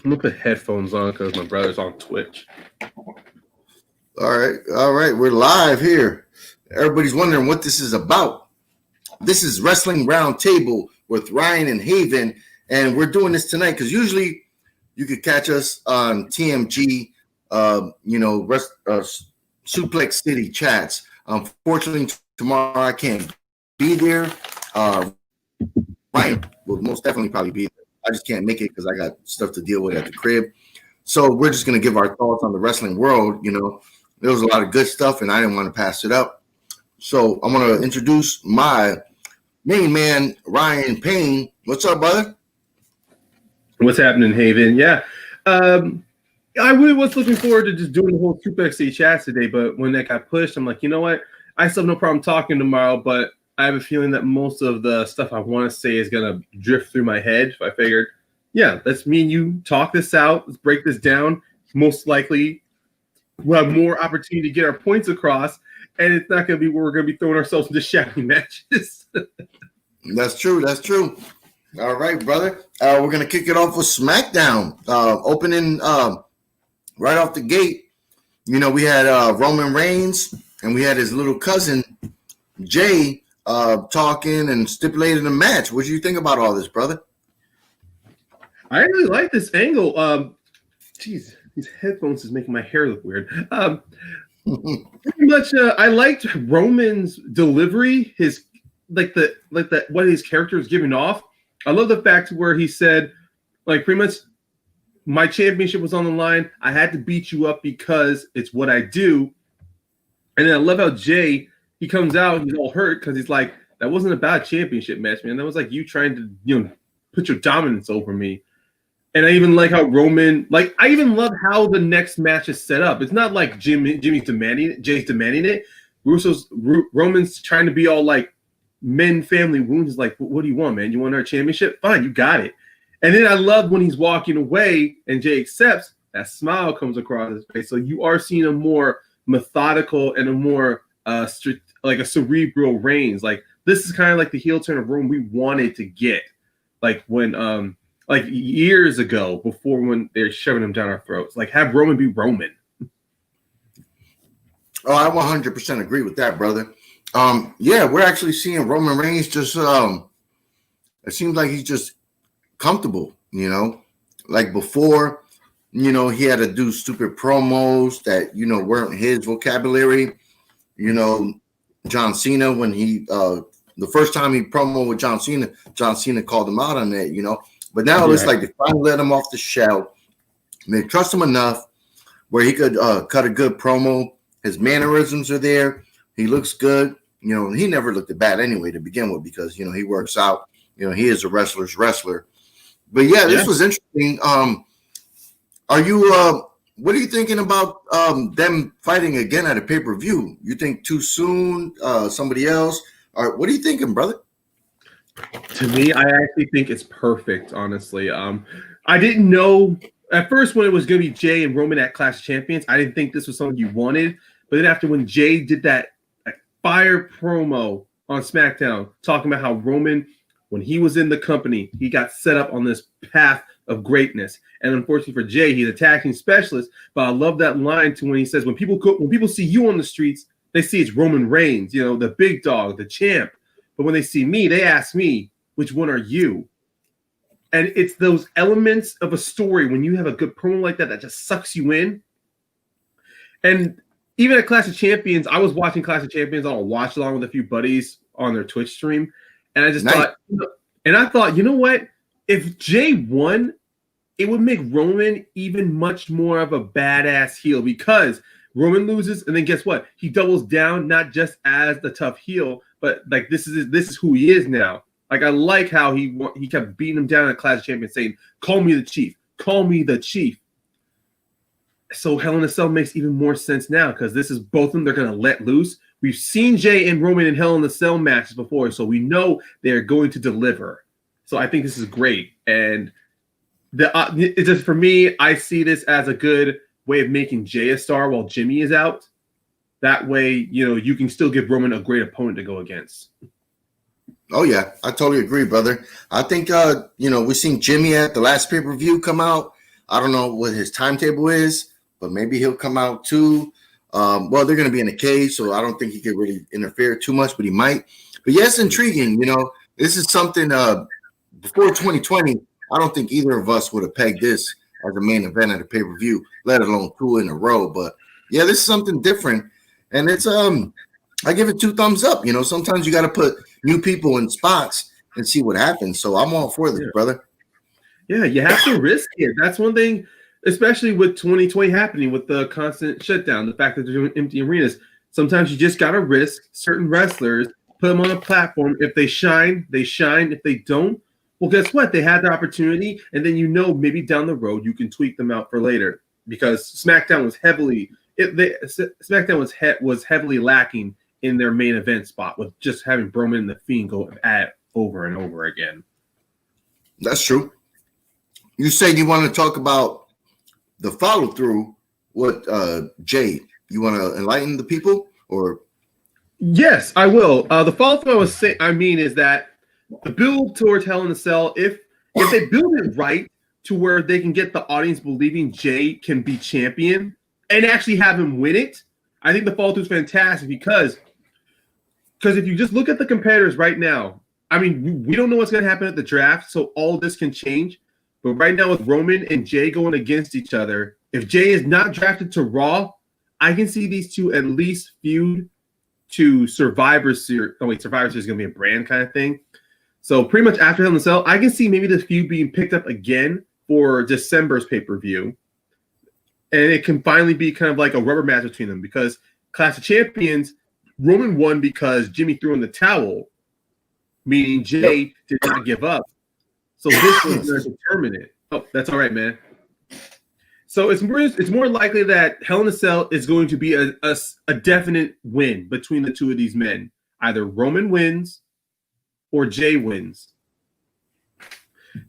I'm gonna put headphones on because my brother's on Twitch. All right. We're live here. Everybody's wondering what this is about. This is Wrestling Roundtable with Ryan and Haven, and we're doing this tonight because usually you could catch us on TMG, Suplex City chats. Unfortunately, tomorrow I can't be there. Ryan will most definitely probably be there. I just can't make it because I got stuff to deal with at the crib. So we're just going to give our thoughts on the wrestling world. You know, there was a lot of good stuff, and I didn't want to pass it up. So I'm going to introduce my main man, Ryan Payne. What's up, brother? What's happening, Haven? Yeah. I really was looking forward to just doing the whole Suplex City chats today, but when that got pushed, I'm like, you know what? I still have no problem talking tomorrow, but I have a feeling that most of the stuff I want to say is going to drift through my head. So I figured, yeah, let's me and you talk this out. Let's break this down. Most likely, we'll have more opportunity to get our points across, and it's not going to be where we're going to be throwing ourselves into shouting matches. That's true. All right, brother. We're going to kick it off with SmackDown. Opening right off the gate, you know, we had Roman Reigns, and we had his little cousin, Jay, talking and stipulating a match. What do you think about all this, brother? I really like this angle. Jeez, these headphones is making my hair look weird. Pretty much, I liked Roman's delivery. His like what his character is giving off. I love the fact where he said, like, pretty much, my championship was on the line. I had to beat you up because it's what I do. And then I love how Jay, he comes out, he's all hurt because he's like, that wasn't a bad championship match, man. That was like you trying to, you know, put your dominance over me. And I even like how Roman, like, I even love how the next match is set up. It's not like Jimmy's demanding it, Jay's demanding it. Roman's trying to be all like men, family wounds. Is like, what do you want, man? You want our championship? Fine, you got it. And then I love when he's walking away and Jay accepts, that smile comes across his face. So you are seeing a more methodical and a more like a cerebral Reigns. Like, this is kind of like the heel turn of Roman we wanted to get. Like when like years ago, before when they're shoving him down our throats. Like, have Roman be Roman. Oh, I 100% agree with that, brother. Yeah, we're actually seeing Roman Reigns just it seems like he's just comfortable, you know. Like before, you know, he had to do stupid promos that, you know, weren't his vocabulary. You know, John Cena, when he the first time he promoted with John Cena called him out on that, you know. But now it's like they finally let him off the shelf. They trust him enough where he could cut a good promo. His mannerisms are there. He looks good. You know, he never looked bad anyway to begin with because, you know, he works out. You know, he is a wrestler's wrestler. But yeah, this was interesting. Are you what are you thinking about them fighting again at a pay-per-view? You think too soon? Somebody else? Or what are you thinking, brother? To me, I actually think it's perfect, honestly. I didn't know at first when it was going to be Jay and Roman at Clash of Champions. I didn't think this was something you wanted. But then after when Jay did that fire promo on SmackDown, talking about how Roman, when he was in the company, he got set up on this path of greatness. And unfortunately for Jay, he's a attacking specialist. But I love that line to when he says, when people see you on the streets, they see it's Roman Reigns, you know, the big dog, the champ. But when they see me, they ask me, which one are you? And it's those elements of a story when you have a good promo like that just sucks you in. And even at Clash of Champions, I was watching Clash of Champions on a watch along with a few buddies on their Twitch stream. And I just thought, you know what? If Jay won, it would make Roman even much more of a badass heel because Roman loses, and then guess what? He doubles down not just as the tough heel, but like this is who he is now. Like, I like how he kept beating him down at Clash of Champions, saying, "Call me the Chief, call me the Chief." So Hell in a Cell makes even more sense now because this is both of them they're going to let loose. We've seen Jay and Roman in Hell in a Cell matches before, so we know they're going to deliver. So I think this is great, and it's just for me, I see this as a good way of making Jay a star while Jimmy is out. That way, you know, you can still give Roman a great opponent to go against. Oh, yeah, I totally agree, brother. I think, you know, we've seen Jimmy at the last pay-per-view come out. I don't know what his timetable is, but maybe he'll come out too. Well, they're going to be in a cage, so I don't think he could really interfere too much, but he might. But yes, intriguing. This is something before 2020, I don't think either of us would have pegged this as a main event at a pay-per-view, let alone 2 in a row. But yeah, this is something different. And it's I give it 2 thumbs up. Sometimes you got to put new people in spots and see what happens. So I'm all for this, brother. Yeah, you have to risk it. That's one thing, especially with 2020 happening with the constant shutdown, the fact that they're doing empty arenas. Sometimes you just got to risk certain wrestlers, put them on a platform. If they shine, they shine. If they don't, well, guess what? They had the opportunity, and then maybe down the road you can tweak them out for later. Because SmackDown was heavily lacking in their main event spot with just having Roman and The Fiend go at it over and over again. That's true. You said you want to talk about the follow through. What, Jay? You want to enlighten the people, or? Yes, I will. The follow through is that the build towards Hell in a Cell, if they build it right to where they can get the audience believing Jay can be champion and actually have him win it, I think the follow through is fantastic because if you just look at the competitors right now, we don't know what's going to happen at the draft, so all this can change. But right now with Roman and Jay going against each other, if Jay is not drafted to Raw, I can see these two at least feud to Survivor Series. Oh wait, Survivor Series is going to be a brand kind of thing. So pretty much after Hell in a Cell, I can see maybe the feud being picked up again for December's pay-per-view. And it can finally be kind of like a rubber match between them because Clash of Champions, Roman won because Jimmy threw in the towel, meaning Jay did not give up. So this was going to determine it. Oh, that's all right, man. So it's more likely that Hell in a Cell is going to be a definite win between the two of these men. Either Roman wins or Jay wins.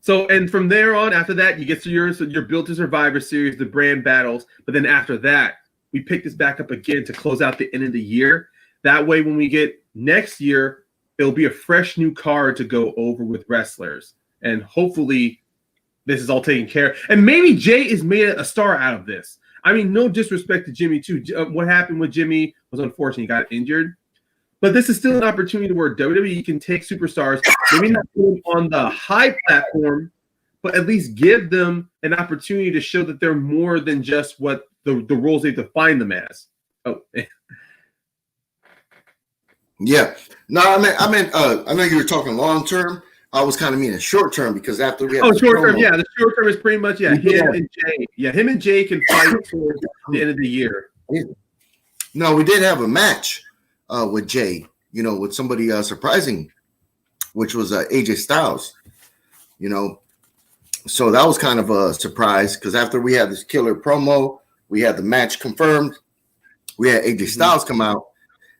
So, and from there on, after that, you get to your build to Survivor Series, the brand battles. But then after that, we pick this back up again to close out the end of the year. That way, when we get next year, it'll be a fresh new card to go over with wrestlers. And hopefully this is all taken care of. And maybe Jay is made a star out of this. No disrespect to Jimmy, too. What happened with Jimmy was unfortunate. He got injured. But this is still an opportunity where WWE can take superstars, maybe not put them on the high platform, but at least give them an opportunity to show that they're more than just what the roles they define them as. Oh, yeah. No, I know you were talking long term. I was kind of meaning short term because after we have short term, the short term is pretty much him and Jay. Yeah, him and Jay can fight towards the end of the year. No, we did have a match with Jay, with somebody surprising, which was AJ Styles. So that was kind of a surprise because after we had this killer promo, we had the match confirmed. We had AJ Styles come out,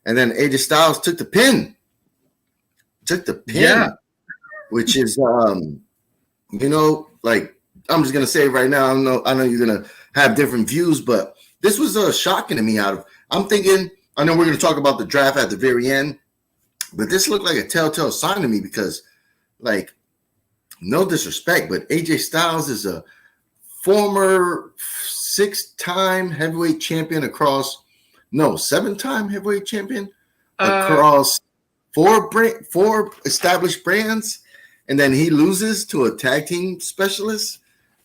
and then AJ Styles took the pin. Yeah. Which is, I'm just gonna say right now. I know you're gonna have different views, but this was shocking to me. I'm thinking, I know we're gonna talk about the draft at the very end, but this looked like a telltale sign to me because, no disrespect, but AJ Styles is a former 6-time heavyweight champion seven-time heavyweight champion across four established brands. And then he loses to a tag team specialist.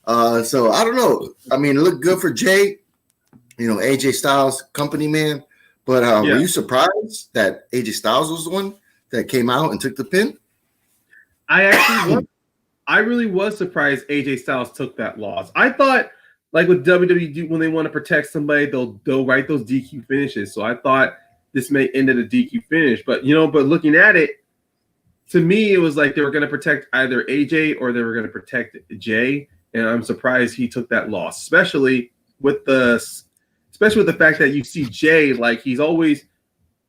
So I don't know. It looked good for Jay, AJ Styles, company man. But were you surprised that AJ Styles was the one that came out and took the pin? I actually was. I really was surprised AJ Styles took that loss. I thought, like with WWE, when they want to protect somebody, they'll write those DQ finishes. So I thought this may end at a DQ finish. But looking at it, to me, it was like they were going to protect either AJ or they were going to protect Jay, and I'm surprised he took that loss, especially with the fact that you see Jay he's always.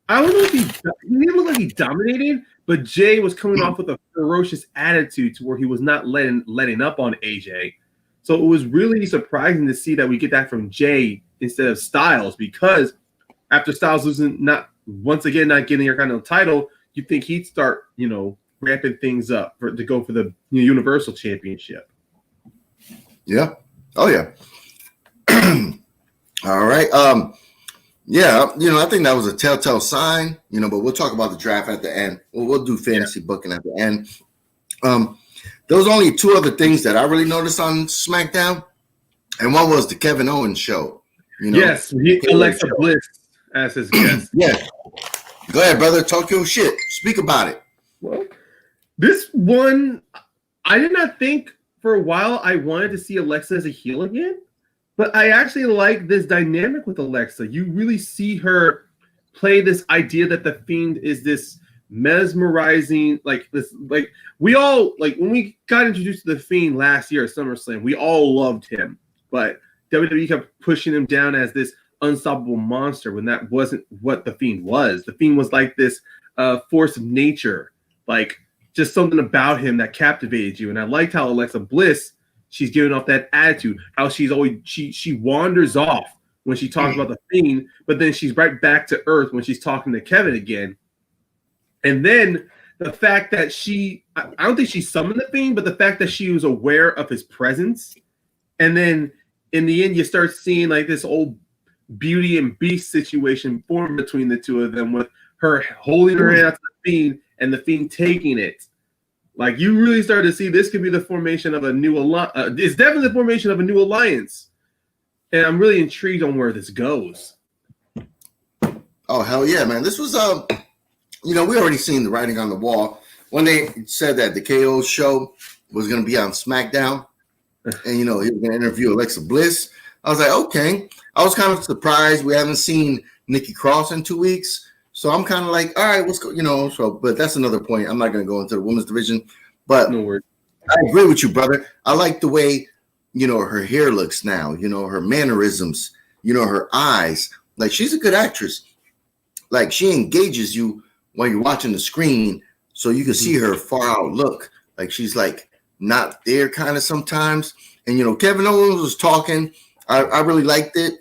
I don't know if he didn't look like he dominated, but Jay was coming off with a ferocious attitude to where he was not letting up on AJ. So it was really surprising to see that we get that from Jay instead of Styles, because after Styles losing, not getting your kind of title, you think he'd start, ramping things up to go for the Universal Championship. Yeah. Oh yeah. All right. Yeah, I think that was a telltale sign, but we'll talk about the draft at the end. We'll do fantasy booking at the end. There was only two other things that I really noticed on SmackDown, and one was the Kevin Owens show. Yes, Alexa Bliss as his guest. Yeah. Go ahead, brother. Talk your shit. Speak about it. Well, this one, I did not think for a while I wanted to see Alexa as a heel again, but I actually like this dynamic with Alexa. You really see her play this idea that the Fiend is this mesmerizing, we all, when we got introduced to the Fiend last year at SummerSlam, we all loved him, but WWE kept pushing him down as this unstoppable monster when that wasn't what the Fiend was. The Fiend was like this force of nature, like just something about him that captivated you. And I liked how Alexa Bliss, she's giving off that attitude, how she's always, she wanders off when she talks about the Fiend, but then she's right back to earth when she's talking to Kevin again. And then the fact that I don't think she summoned the Fiend, but the fact that she was aware of his presence. And then in the end, you start seeing like this old Beauty and Beast situation form between the two of them, with her holding her hand out to the Fiend and the Fiend taking it. Like, you really start to see this could be the formation of a new alliance. It's definitely the formation of a new alliance. And I'm really intrigued on where this goes. Oh, hell yeah, man. This was, we already seen the writing on the wall when they said that the KO show was going to be on SmackDown. And, he was going to interview Alexa Bliss. I was like, okay. I was kind of surprised. We haven't seen Nikki Cross in 2 weeks. So I'm kind of like, all right, let's go, but that's another point. I'm not going to go into the women's division. But no worries. I agree with you, brother. I like the way, her hair looks now, her mannerisms, her eyes. Like, she's a good actress. Like, she engages you when you're watching the screen so you can see her far out look. Like, she's like not there kind of sometimes. And, Kevin Owens was talking. I really liked it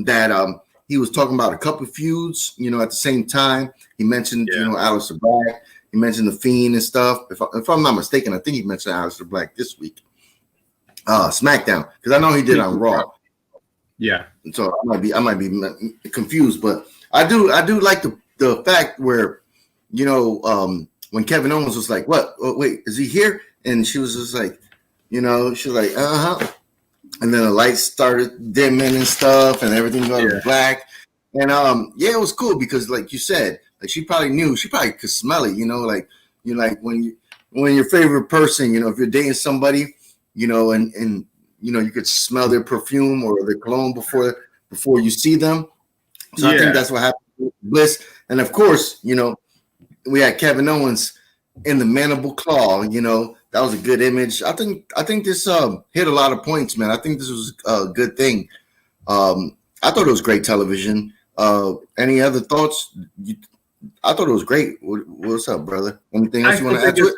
that he was talking about a couple of feuds, at the same time. He mentioned, Aleister Black. He mentioned the Fiend and stuff. If I'm not mistaken, I think he mentioned Aleister Black this week. SmackDown, because I know he did on Raw. Yeah. So I might be confused, but I do like the fact where, when Kevin Owens was like, "What? Oh, wait, is he here?" And she was just like, she was like, "Uh-huh." And then the lights started dimming and stuff, and everything got black. And it was cool because, like you said, like she probably could smell it. Like when your favorite person, if you're dating somebody, and you could smell their perfume or their cologne before you see them. So I think that's what happened with Bliss. And of course, we had Kevin Owens in the mandible claw. That was a good image. I think this hit a lot of points, man. I think this was a good thing. I thought it was great television. Any other thoughts? I thought it was great. What's up, brother? Anything else you want to add to it?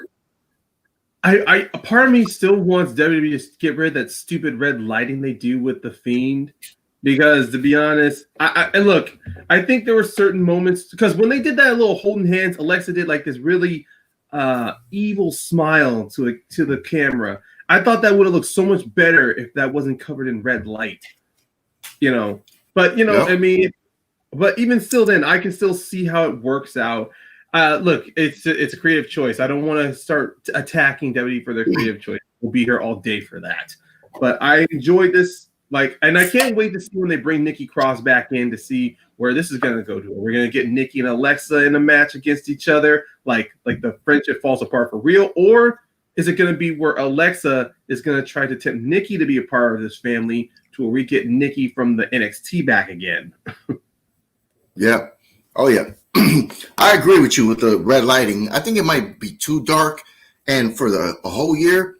I part of me still wants WWE to get rid of that stupid red lighting they do with the Fiend, because to be honest, and look, I think there were certain moments, because when they did that little holding hands, Alexa did like this really evil smile to the camera. I thought that would have looked so much better if that wasn't covered in red light, But I mean, but even still, then I can still see how it works out. Look, it's a creative choice. I don't want to start attacking WWE for their creative choice. We'll be here all day for that. But I enjoyed this, and I can't wait to see when they bring Nikki Cross back in to see where this is going to go to. We're going to get Nikki and Alexa in a match against each other, like the friendship falls apart for real, or is it going to be where Alexa is going to try to tempt Nikki to be a part of this family to where we get Nikki from the NXT back again? Yeah. Oh, yeah. I agree with you with the red lighting. I think it might be too dark. And for a whole year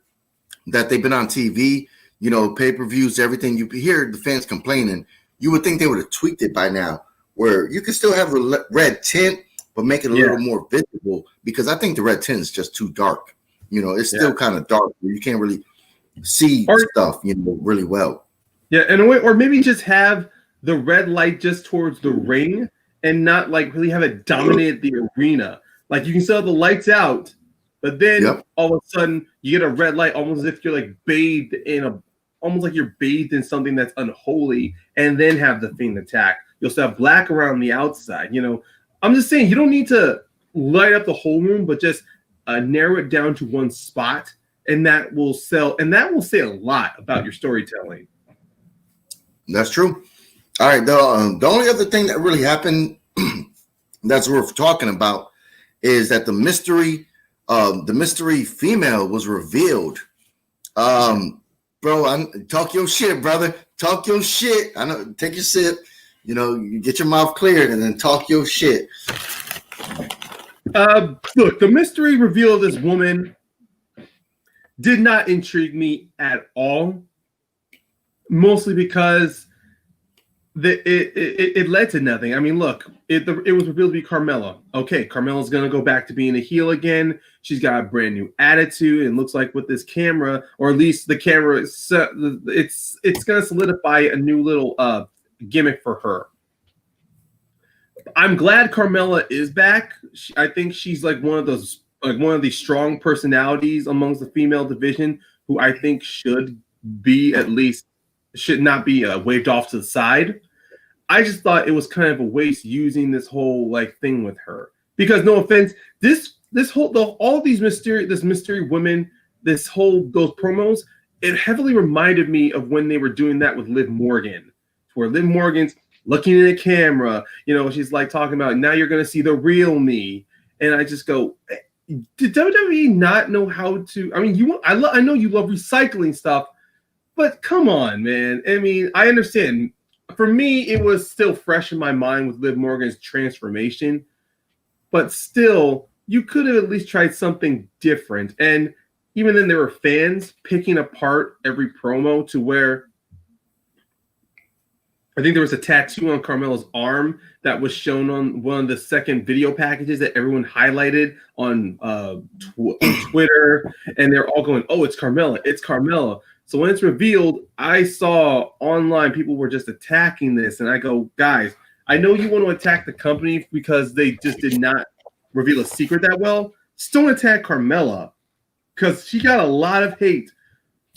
that they've been on TV, pay-per-views, everything, you hear the fans complaining. You would think they would have tweaked it by now, where you can still have a red tint, but make it a little more visible, because I think the red tint is just too dark. It's still kind of dark. You can't really see stuff, really well. Yeah, and or maybe just have the red light just towards the ring and not really have it dominate the arena. Like, you can still have the lights out, but then all of a sudden you get a red light, almost as if you're bathed in almost like you're bathed in something that's unholy, and then have the Fiend attack. You'll still have black around the outside. I'm just saying you don't need to light up the whole room, but just narrow it down to one spot, and that will sell. And that will say a lot about your storytelling. That's true. All right. The only other thing that really happened that's worth talking about is that the mystery female was revealed. Bro, talk your shit, brother. Talk your shit. I know. Take your sip. You get your mouth cleared and then talk your shit. Look, the mystery reveal of this woman did not intrigue me at all. Mostly because it led to nothing. I mean, look, it was revealed to be Carmella. Okay, Carmella's going to go back to being a heel again. She's got a brand new attitude, and looks like with this camera, or at least the camera, it's going to solidify a new little gimmick for her. I'm glad Carmella is back. I think she's like one of these strong personalities amongst the female division who I think should not be waved off to the side. I just thought it was kind of a waste using this whole thing with her, because no offense, this mystery women, those promos, it heavily reminded me of when they were doing that with Liv Morgan, where Liv Morgan's looking in the camera, she's like talking about, now you're going to see the real me. And I just go, did WWE not know how to, I mean, I know you love recycling stuff, but come on, man. I mean, I understand. For me, it was still fresh in my mind with Liv Morgan's transformation, but still, you could have at least tried something different. And even then, there were fans picking apart every promo to where I think there was a tattoo on Carmella's arm that was shown on one of the second video packages that everyone highlighted on Twitter, and they're all going, "Oh, it's Carmella! It's Carmella!" So when it's revealed, I saw online people were just attacking this, and I go, guys, I know you want to attack the company because they just did not reveal a secret that well. Just don't attack Carmella, because she got a lot of hate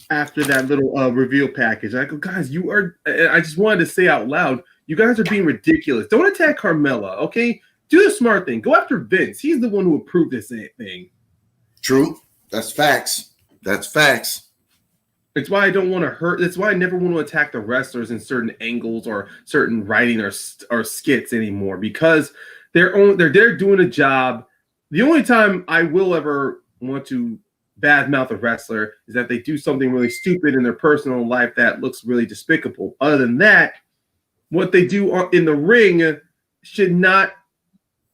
after that little reveal package. I go, guys, I just wanted to say out loud, you guys are being ridiculous. Don't attack Carmella, okay? Do the smart thing. Go after Vince. He's the one who approved this thing. True. That's facts. That's facts. It's why I don't want to hurt. That's why I never want to attack the wrestlers in certain angles or certain writing or skits anymore, because they're doing a job. The only time I will ever want to badmouth a wrestler is that they do something really stupid in their personal life that looks really despicable. Other than that, what they do in the ring should not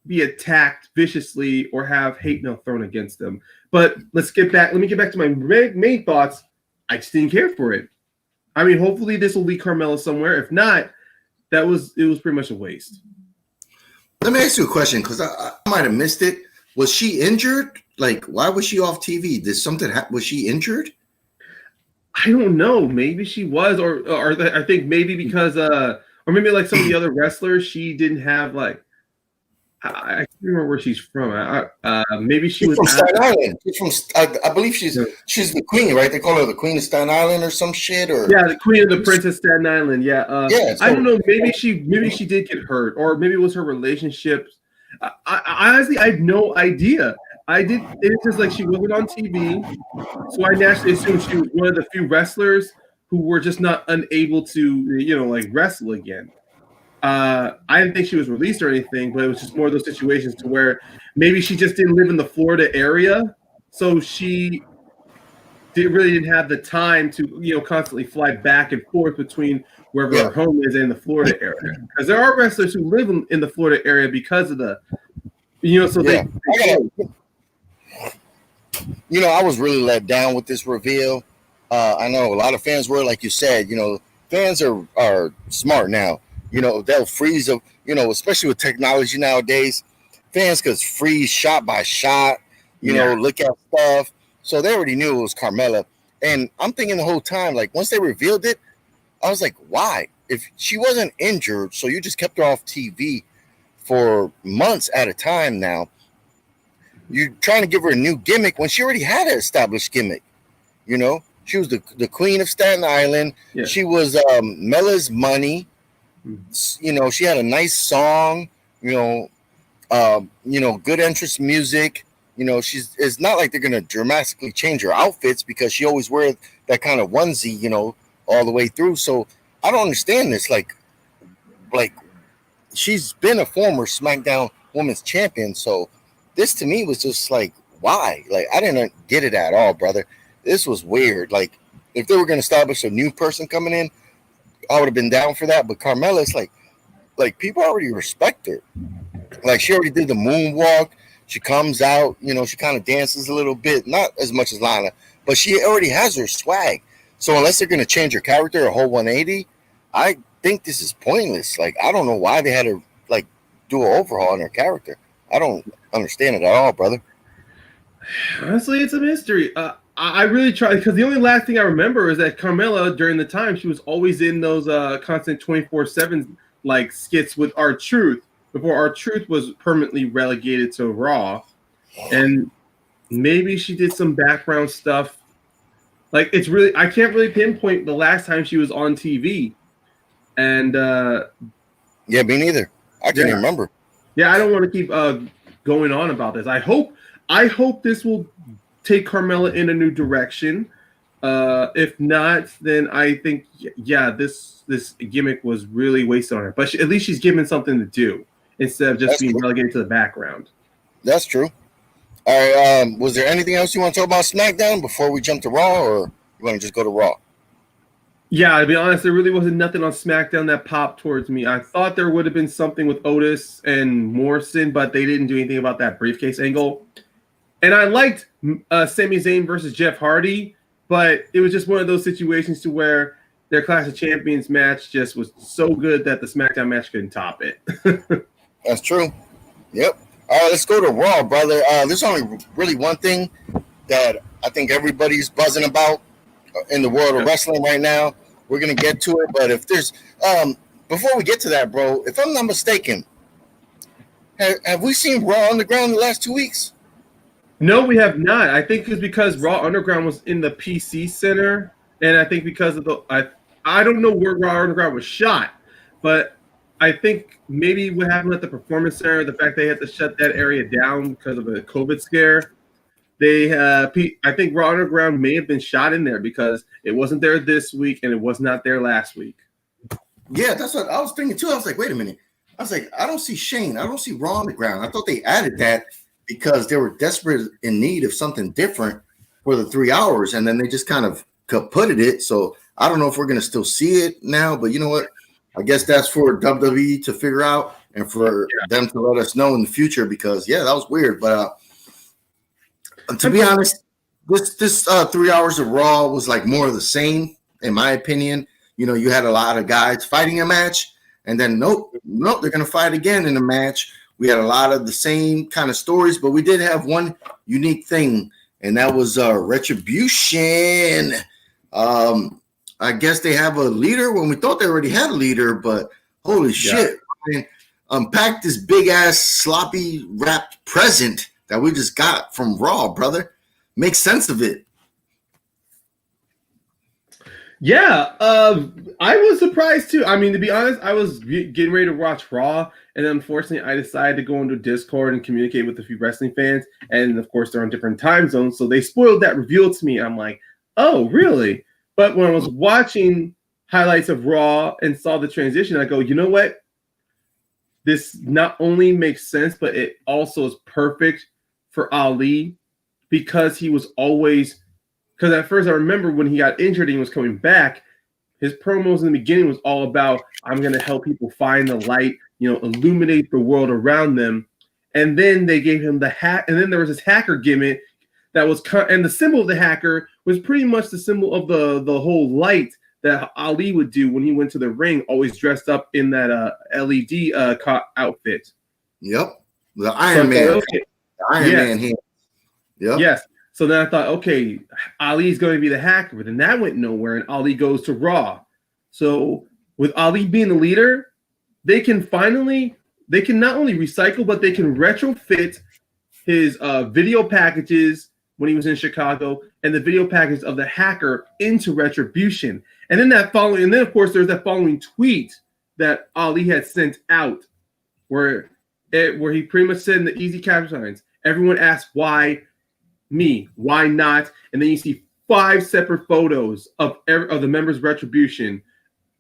be attacked viciously or have hate mail thrown against them. But let me get back to my main thoughts. I just didn't care for it. I mean, hopefully this will lead Carmella somewhere. If not, it was pretty much a waste. Let me ask you a question, because I might have missed it. Was she injured? Like, why was she off TV? Did something happen? Was she injured? I don't know. Maybe she was, or I think maybe because, or maybe like some of the other wrestlers, she didn't have like. I can't remember where she's from. Maybe she's was from Staten Island. She's from. I believe she's the queen, right? They call her the Queen of Staten Island or some shit. Or yeah, the Queen of the Princess Staten Island. Yeah. Yeah. So, I don't know. Maybe she did get hurt, or maybe it was her relationship. I honestly, I had no idea. It's just like she wasn't on TV, so I naturally assumed she was one of the few wrestlers who were just not unable to, wrestle again. I didn't think she was released or anything, but it was just more of those situations to where maybe she just didn't live in the Florida area, so she really didn't have the time to constantly fly back and forth between wherever her home is in the Florida area. Because there are wrestlers who live in the Florida area because of the I was really let down with this reveal. I know a lot of fans were, like you said, fans are smart now. They'll freeze them, especially with technology nowadays. Fans could freeze shot by shot, look at stuff. So they already knew it was Carmella. And I'm thinking the whole time, like, once they revealed it, I was like, why? If she wasn't injured, so you just kept her off TV for months at a time now, you're trying to give her a new gimmick when she already had an established gimmick. She was the queen of Staten Island. Yeah. She was Mella's money. You know, she had a nice song. You know, good entrance music. You know, it's not like they're gonna dramatically change her outfits because she always wears that kind of onesie, you know, all the way through. So I don't understand this. Like she's been a former SmackDown Women's Champion, so this to me was just like, why? Like I didn't get it at all, brother. This was weird. Like if they were gonna establish a new person coming in, I would have been down for that. But Carmella, it's like people already respect her. Like she already did the moonwalk. She comes out, you know, she kind of dances a little bit, not as much as Lana, but she already has her swag. So unless they're going to change her character a whole 180, I think this is pointless. Like I don't know why they had to like do an overhaul on her character. I don't understand it at all, brother. Honestly, it's a mystery. I really try because the only last thing I remember is that Carmella during the time she was always in those constant 24/7 like skits with R-Truth. Before R-Truth was permanently relegated to Raw, and maybe she did some background stuff. Like it's really, I can't really pinpoint the last time she was on TV. And yeah, me neither. I can't even remember. Yeah, I don't want to keep going on about this. I hope this will take Carmella in a new direction. If not, then I think this gimmick was really wasted on her. But at least she's given something to do instead of just being relegated to the background. That's true. All right. Was there anything else you want to talk about SmackDown before we jump to Raw, or you want to just go to Raw? Yeah, to be honest, there really wasn't nothing on SmackDown that popped towards me. I thought there would have been something with Otis and Morrison, but they didn't do anything about that briefcase angle. And I liked Sami Zayn versus Jeff Hardy, but it was just one of those situations to where their Clash of Champions match just was so good that the SmackDown match couldn't top it. That's true. Yep. All right, let's go to Raw, brother. There's only really one thing that I think everybody's buzzing about in the world of wrestling right now. We're going to get to it, but if there's before we get to that, bro, if I'm not mistaken, have we seen Raw Underground the last 2 weeks? No, we have not. I think it's because Raw Underground was in the PC Center, and I think because of I don't know where Raw Underground was shot, but I think maybe what happened at the Performance Center, the fact they had to shut that area down because of a COVID scare, I think Raw Underground may have been shot in there because it wasn't there this week and it was not there last week. Yeah, that's what I was thinking too. I was like, wait a minute. I was like, I don't see Shane. I don't see Raw Underground. I thought they added that because they were desperate in need of something different for the 3 hours, and then they just kind of kaputted it. So I don't know if we're going to still see it now, but you know what? I guess that's for WWE to figure out and for them to let us know in the future because, yeah, that was weird. But to be honest, this 3 hours of Raw was like more of the same, in my opinion. You know, you had a lot of guys fighting a match, and then nope, they're going to fight again in a match. We had a lot of the same kind of stories, but we did have one unique thing, and that was Retribution. I guess they have a leader when we thought they already had a leader, but holy shit. I mean, unpack this big-ass, sloppy, wrapped present that we just got from Raw, brother. Make sense of it. Yeah, I was surprised too. I mean, to be honest, I was getting ready to watch Raw, and unfortunately, I decided to go into Discord and communicate with a few wrestling fans. And of course, they're on different time zones, so they spoiled that reveal to me. I'm like, oh, really? But when I was watching highlights of Raw and saw the transition, I go, you know what? This not only makes sense, but it also is perfect for Ali because he was always. Because at first I remember when he got injured and he was coming back, his promos in the beginning was all about, I'm going to help people find the light, you know, illuminate the world around them. And then they gave him the hack. And then there was this hacker gimmick that was, and the symbol of the hacker was pretty much the symbol of the whole light that Ali would do when he went to the ring, always dressed up in that LED outfit. Yep. The Iron Man. Okay. The Iron Man here. Yep. Yes. So then I thought, okay, Ali's going to be the hacker, but then that went nowhere, and Ali goes to Raw. So with Ali being the leader, they can not only recycle, but they can retrofit his video packages when he was in Chicago, and and the video package of the hacker into Retribution. And then of course there's that following tweet that Ali had sent out where he pretty much said in the easy caption signs, everyone asked why me, why not? And then you see 5 separate photos of the members of Retribution.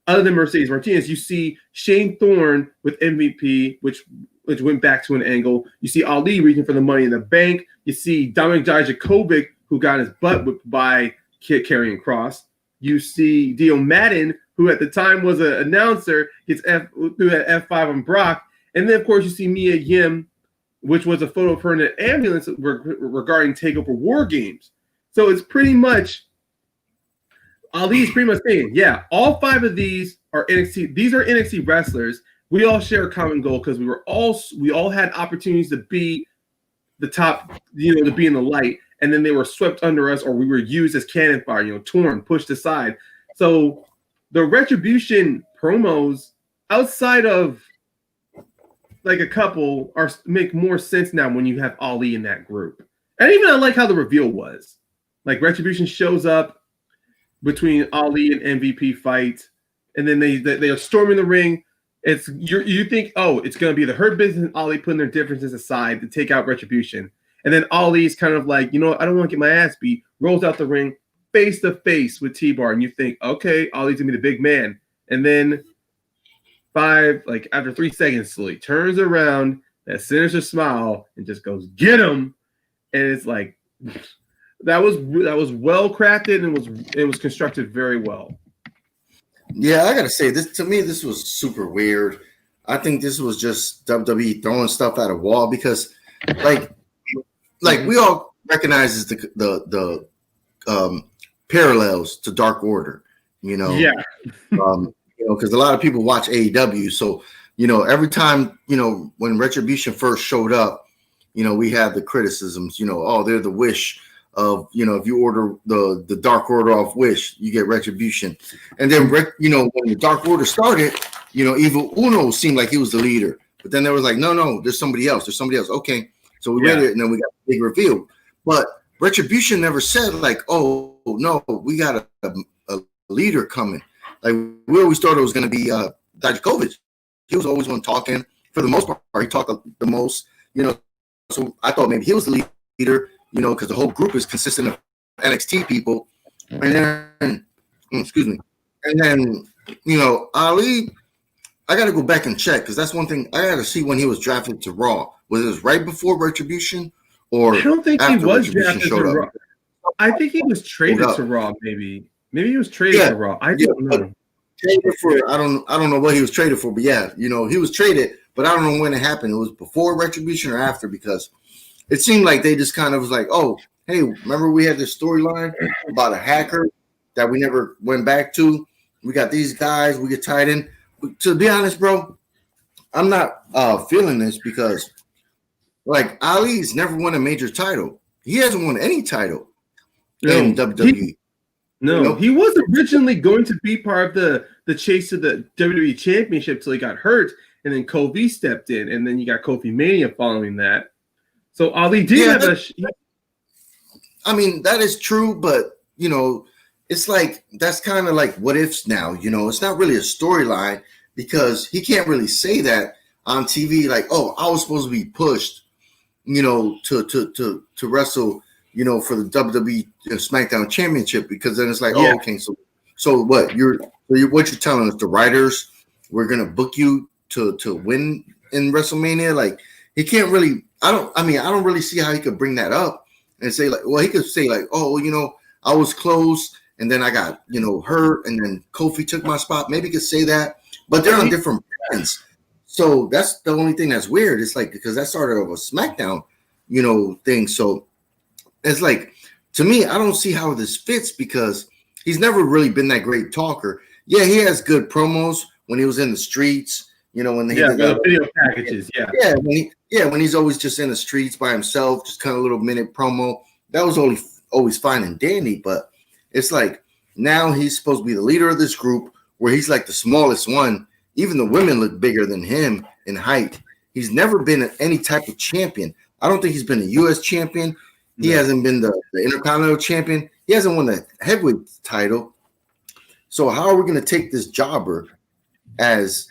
Other than Mercedes Martinez, you see Shane Thorne with MVP, which went back to an angle. You see Ali reaching for the money in the bank. You see Dominic Dijakovic, who got his butt whipped by Karrion Kross. You see Dio Madden, who at the time was an announcer, gets threw that F5 on Brock. And then, of course, you see Mia Yim, which was a photo of her in an ambulance regarding TakeOver War Games. So it's pretty much Ali's pretty much saying, yeah, all 5 of these are NXT. These are NXT wrestlers. We all share a common goal because we all had opportunities to be the top, to be in the light, and then they were swept under us, or we were used as cannon fire, torn, pushed aside. So the Retribution promos outside of like a couple make more sense now when you have Ali in that group. And even I like how the reveal was. Like Retribution shows up between Ali and MVP fight, and then they are storming the ring. You think, oh, it's gonna be the Hurt Business and Ali putting their differences aside to take out Retribution. And then Ali's kind of like, I don't want to get my ass beat, rolls out the ring face to face with T-Bar, and you think, okay, Ali's gonna be the big man. And then after 3 seconds, slowly turns around, that sinister smile, and just goes, get him. And it's like that was well crafted and it was constructed very well. Yeah, I gotta say, this was super weird. I think this was just WWE throwing stuff at a wall because, like we all recognize the parallels to Dark Order, Yeah. Because a lot of people watch AEW, so every time when Retribution first showed up, we had the criticisms. Oh, they're the Wish of if you order the Dark Order off Wish, you get Retribution. And then when the Dark Order started, Evil Uno seemed like he was the leader, but then there was like, no, there's somebody else. Okay, so we read it, and then we got a big reveal. But Retribution never said like, oh no, we got a leader coming. Like we always thought it was going to be Dijakovic. He was always one talking for the most part. He talked the most, So I thought maybe he was the leader, because the whole group is consistent of NXT people. And then, excuse me, and then Ali, I got to go back and check because that's one thing I got to see when he was drafted to Raw. Was it right before Retribution or I don't think he was drafted to Raw. Up? I think he was traded to Raw. Maybe he was traded to Raw. I don't know. Traded for I don't know what he was traded for, but yeah, he was traded, but I don't know when it happened. It was before Retribution or after because it seemed like they just kind of was like, oh, hey, remember we had this storyline about a hacker that we never went back to. We got these guys, we get tied in. But to be honest, bro, I'm not feeling this because like Ali's never won a major title. He hasn't won any title in WWE. He was originally going to be part of the chase to the WWE Championship till he got hurt, and then Kofi stepped in, and then you got Kofi Mania following that. So Ali did have I mean, that is true, but it's like that's kind of like what ifs now. It's not really a storyline because he can't really say that on TV. Like, oh, I was supposed to be pushed, to wrestle. For the WWE SmackDown Championship, because then it's like, oh, okay, so what you're telling us, the writers, we're gonna book you to win in WrestleMania? Like he can't really. I don't really see how he could bring that up and say like, well, he could say like, oh, I was close and then I got hurt and then Kofi took my spot. Maybe he could say that, but they're on different brands. So that's the only thing that's weird. It's like because that started off a SmackDown, thing. So. It's like, to me, I don't see how this fits because he's never really been that great talker. Yeah, he has good promos when he was in the streets, when they the video packages, when he's always just in the streets by himself, just kind of a little minute promo. That was always fine and dandy, but it's like now he's supposed to be the leader of this group where he's like the smallest one. Even the women look bigger than him in height. He's never been any type of champion. I don't think he's been a U.S. champion. He hasn't been the Intercontinental champion. He hasn't won the heavyweight title. So how are we going to take this jobber as,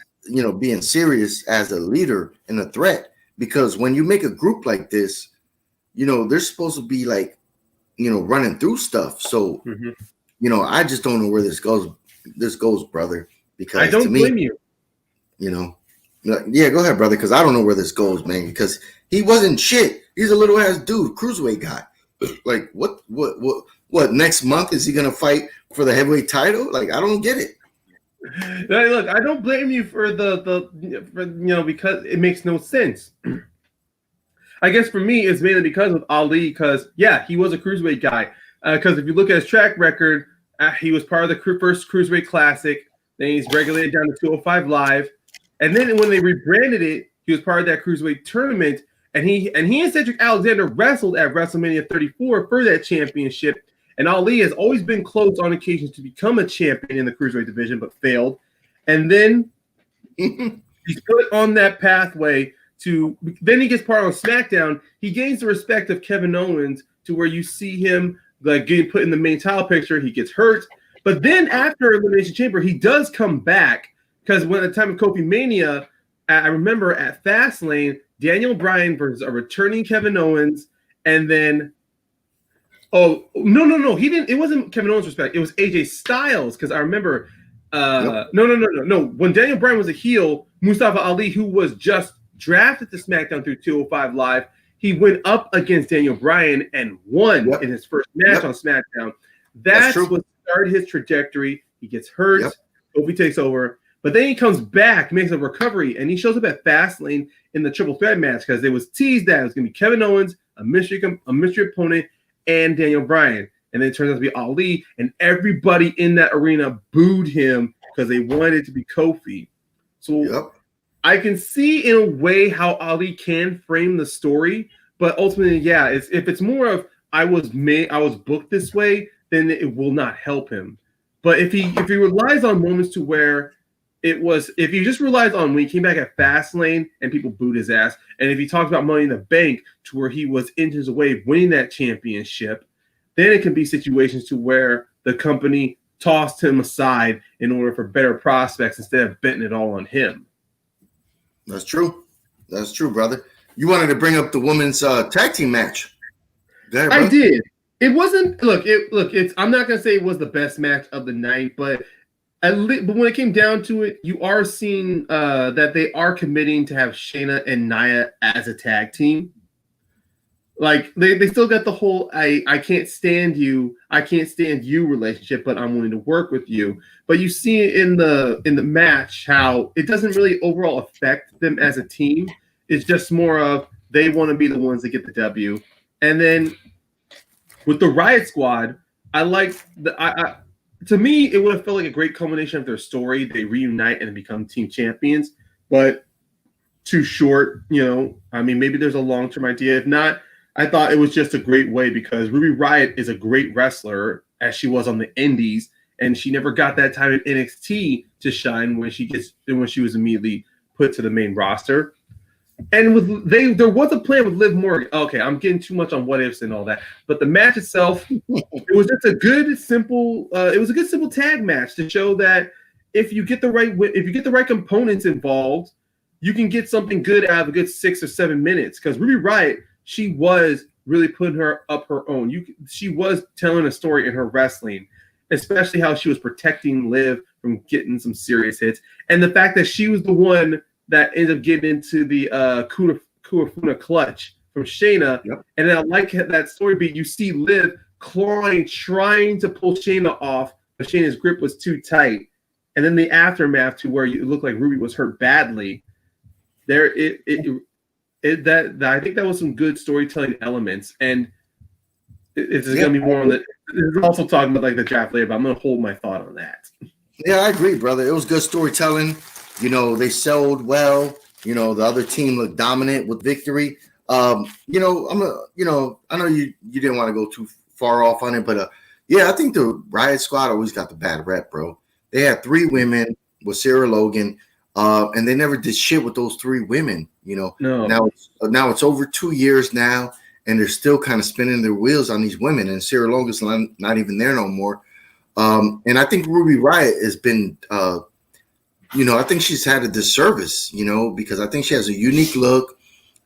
being serious as a leader and a threat? Because when you make a group like this, they're supposed to be like, running through stuff. So, I just don't know where this goes. Brother. Because I don't to me, blame you. Yeah, go ahead, brother. Because I don't know where this goes, man. Because he wasn't shit. He's a little ass dude, cruiserweight guy. Like, what? Next month is he gonna fight for the heavyweight title? Like, I don't get it. Hey, look, I don't blame you for because it makes no sense. I guess for me, it's mainly because of Ali. Because he was a cruiserweight guy. Because if you look at his track record, he was part of the first Cruiserweight Classic. Then he's regulated down to 205 Live, and then when they rebranded it, he was part of that Cruiserweight tournament. And he and Cedric Alexander wrestled at WrestleMania 34 for that championship. And Ali has always been close on occasions to become a champion in the Cruiserweight division, but failed. And then he's put on that pathway to. Then he gets part on SmackDown. He gains the respect of Kevin Owens to where you see him like getting put in the main title picture. He gets hurt. But then after Elimination Chamber, he does come back because when at the time of Kofi Mania, I remember at Fastlane, Daniel Bryan versus a returning Kevin Owens, and then no, he didn't. It wasn't Kevin Owens' respect. It was AJ Styles because I remember. No. When Daniel Bryan was a heel, Mustafa Ali, who was just drafted to SmackDown through 205 Live, he went up against Daniel Bryan and won in his first match on SmackDown. That's what started his trajectory. He gets hurt. Kofi takes over. But then he comes back, makes a recovery, and he shows up at Fastlane in the triple threat match because it was teased that it was going to be Kevin Owens, a mystery opponent, and Daniel Bryan. And then it turns out to be Ali, and everybody in that arena booed him because they wanted it to be Kofi. So I can see in a way how Ali can frame the story, but ultimately, if it's more of I was booked this way, then it will not help him. But if he relies on moments to where if he just relies on when he came back at Fastlane and people booed his ass, and if he talks about Money in the Bank to where he was into his way of winning that championship, then it can be situations to where the company tossed him aside in order for better prospects instead of betting it all on him. That's true. That's true, brother. You wanted to bring up the women's tag team match. Go ahead, I did. It wasn't. I'm not gonna say it was the best match of the night, but when it came down to it, you are seeing that they are committing to have Shayna and Nia as a tag team. Like they still got the whole I can't stand you relationship, but I'm willing to work with you. But you see it in the match how it doesn't really overall affect them as a team. It's just more of they want to be the ones that get the W. And then with the Riot Squad, I like to me it would have felt like a great culmination of their story. They reunite and become team champions, but too short. I mean, maybe there's a long-term idea. If not, I thought it was just a great way because Ruby Riott is a great wrestler as she was on the Indies, and she never got that time in NXT to shine when she was immediately put to the main roster. And there was a plan with Liv Morgan. Okay, I'm getting too much on what ifs and all that, but the match itself, it was just a good simple tag match to show that if you get the right components involved, you can get something good out of a good 6 or 7 minutes. Because Ruby Riott, she was really putting her up her own. She was telling a story in her wrestling, especially how she was protecting Liv from getting some serious hits, and the fact that she was the one that ended up getting into the Kuafuna clutch from Shayna. And then I like that story beat. You see Liv clawing, trying to pull Shayna off, but Shayna's grip was too tight. And then the aftermath to where it looked like Ruby was hurt badly. I think that was some good storytelling elements. And it's going to be more on the. We're also talking about like the draft later, but I'm going to hold my thought on that. Yeah, I agree, brother. It was good storytelling. They sold well. The other team looked dominant with victory. I know you didn't want to go too far off on it, but I think the Riot Squad always got the bad rep, bro. They had 3 women with Sarah Logan, and they never did shit with those 3 women. No. Now it's over 2 years now, and they're still kind of spinning their wheels on these women. And Sarah Logan's not even there no more. And I think Ruby Riott has been, I think she's had a disservice, because I think she has a unique look,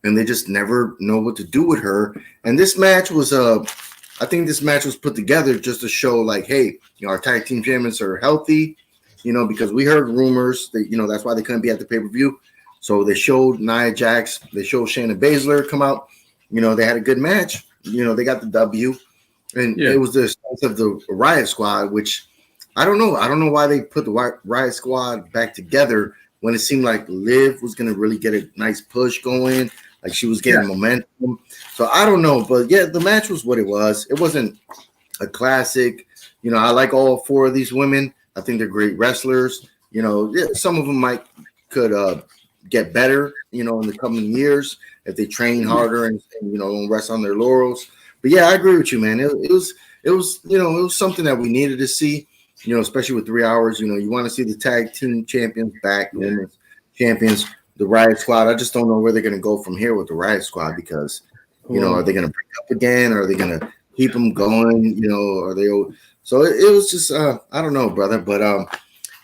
and they just never know what to do with her. And this match was, I think this match was put together just to show, like, hey, our tag team champions are healthy, because we heard rumors that, that's why they couldn't be at the pay-per-view. So they showed Nia Jax, they showed Shayna Baszler come out. They had a good match. They got the W. And it was the sense of the Riot Squad, which I don't know. I don't know why they put the Riot Squad back together when it seemed like Liv was going to really get a nice push going, like she was getting momentum. So I don't know. But, yeah, the match was what it was. It wasn't a classic. I like all 4 of these women. I think they're great wrestlers. Some of them could get better, in the coming years if they train harder and don't rest on their laurels. But yeah, I agree with you, man. It was something that we needed to see, especially with 3 hours. You want to see the tag team champions back, women's champions, the Riot Squad. I just don't know where they're going to go from here with the Riot Squad because, are they going to break up again? Or are they going to keep them going? Are they? So it was just, I don't know, brother. But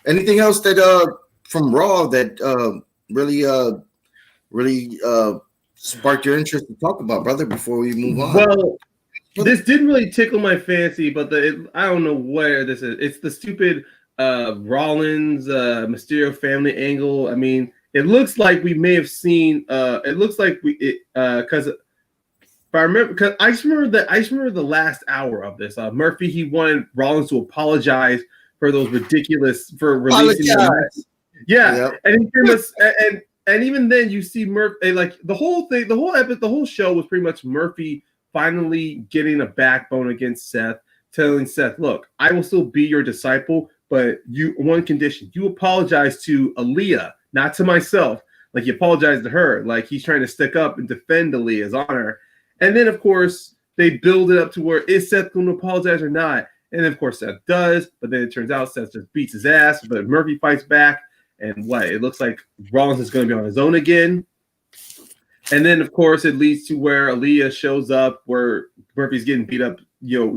anything else that from Raw that really sparked your interest to talk about, brother, before we move on? Well, this didn't really tickle my fancy, but I don't know where this is. It's the stupid Rollins Mysterio family angle. I mean, it looks like we may have seen. It looks like because if I remember, because I just remember the last hour of this. Murphy, he wanted Rollins to apologize for those ridiculous for releasing. Yep. And he pretty much and even then you see Murphy, like the whole thing, the whole show was pretty much Murphy finally getting a backbone against Seth, telling Seth, look, I will still be your disciple, but one condition, you apologize to Aaliyah, not to myself. Like you apologize to her. Like he's trying to stick up and defend Aaliyah's honor. And then of course they build it up to where is Seth going to apologize or not? And then of course Seth does, but then it turns out Seth just beats his ass, but Murphy fights back. And it looks like Rollins is going to be on his own again. And then, of course, it leads to where Aaliyah shows up, where Murphy's getting beat up,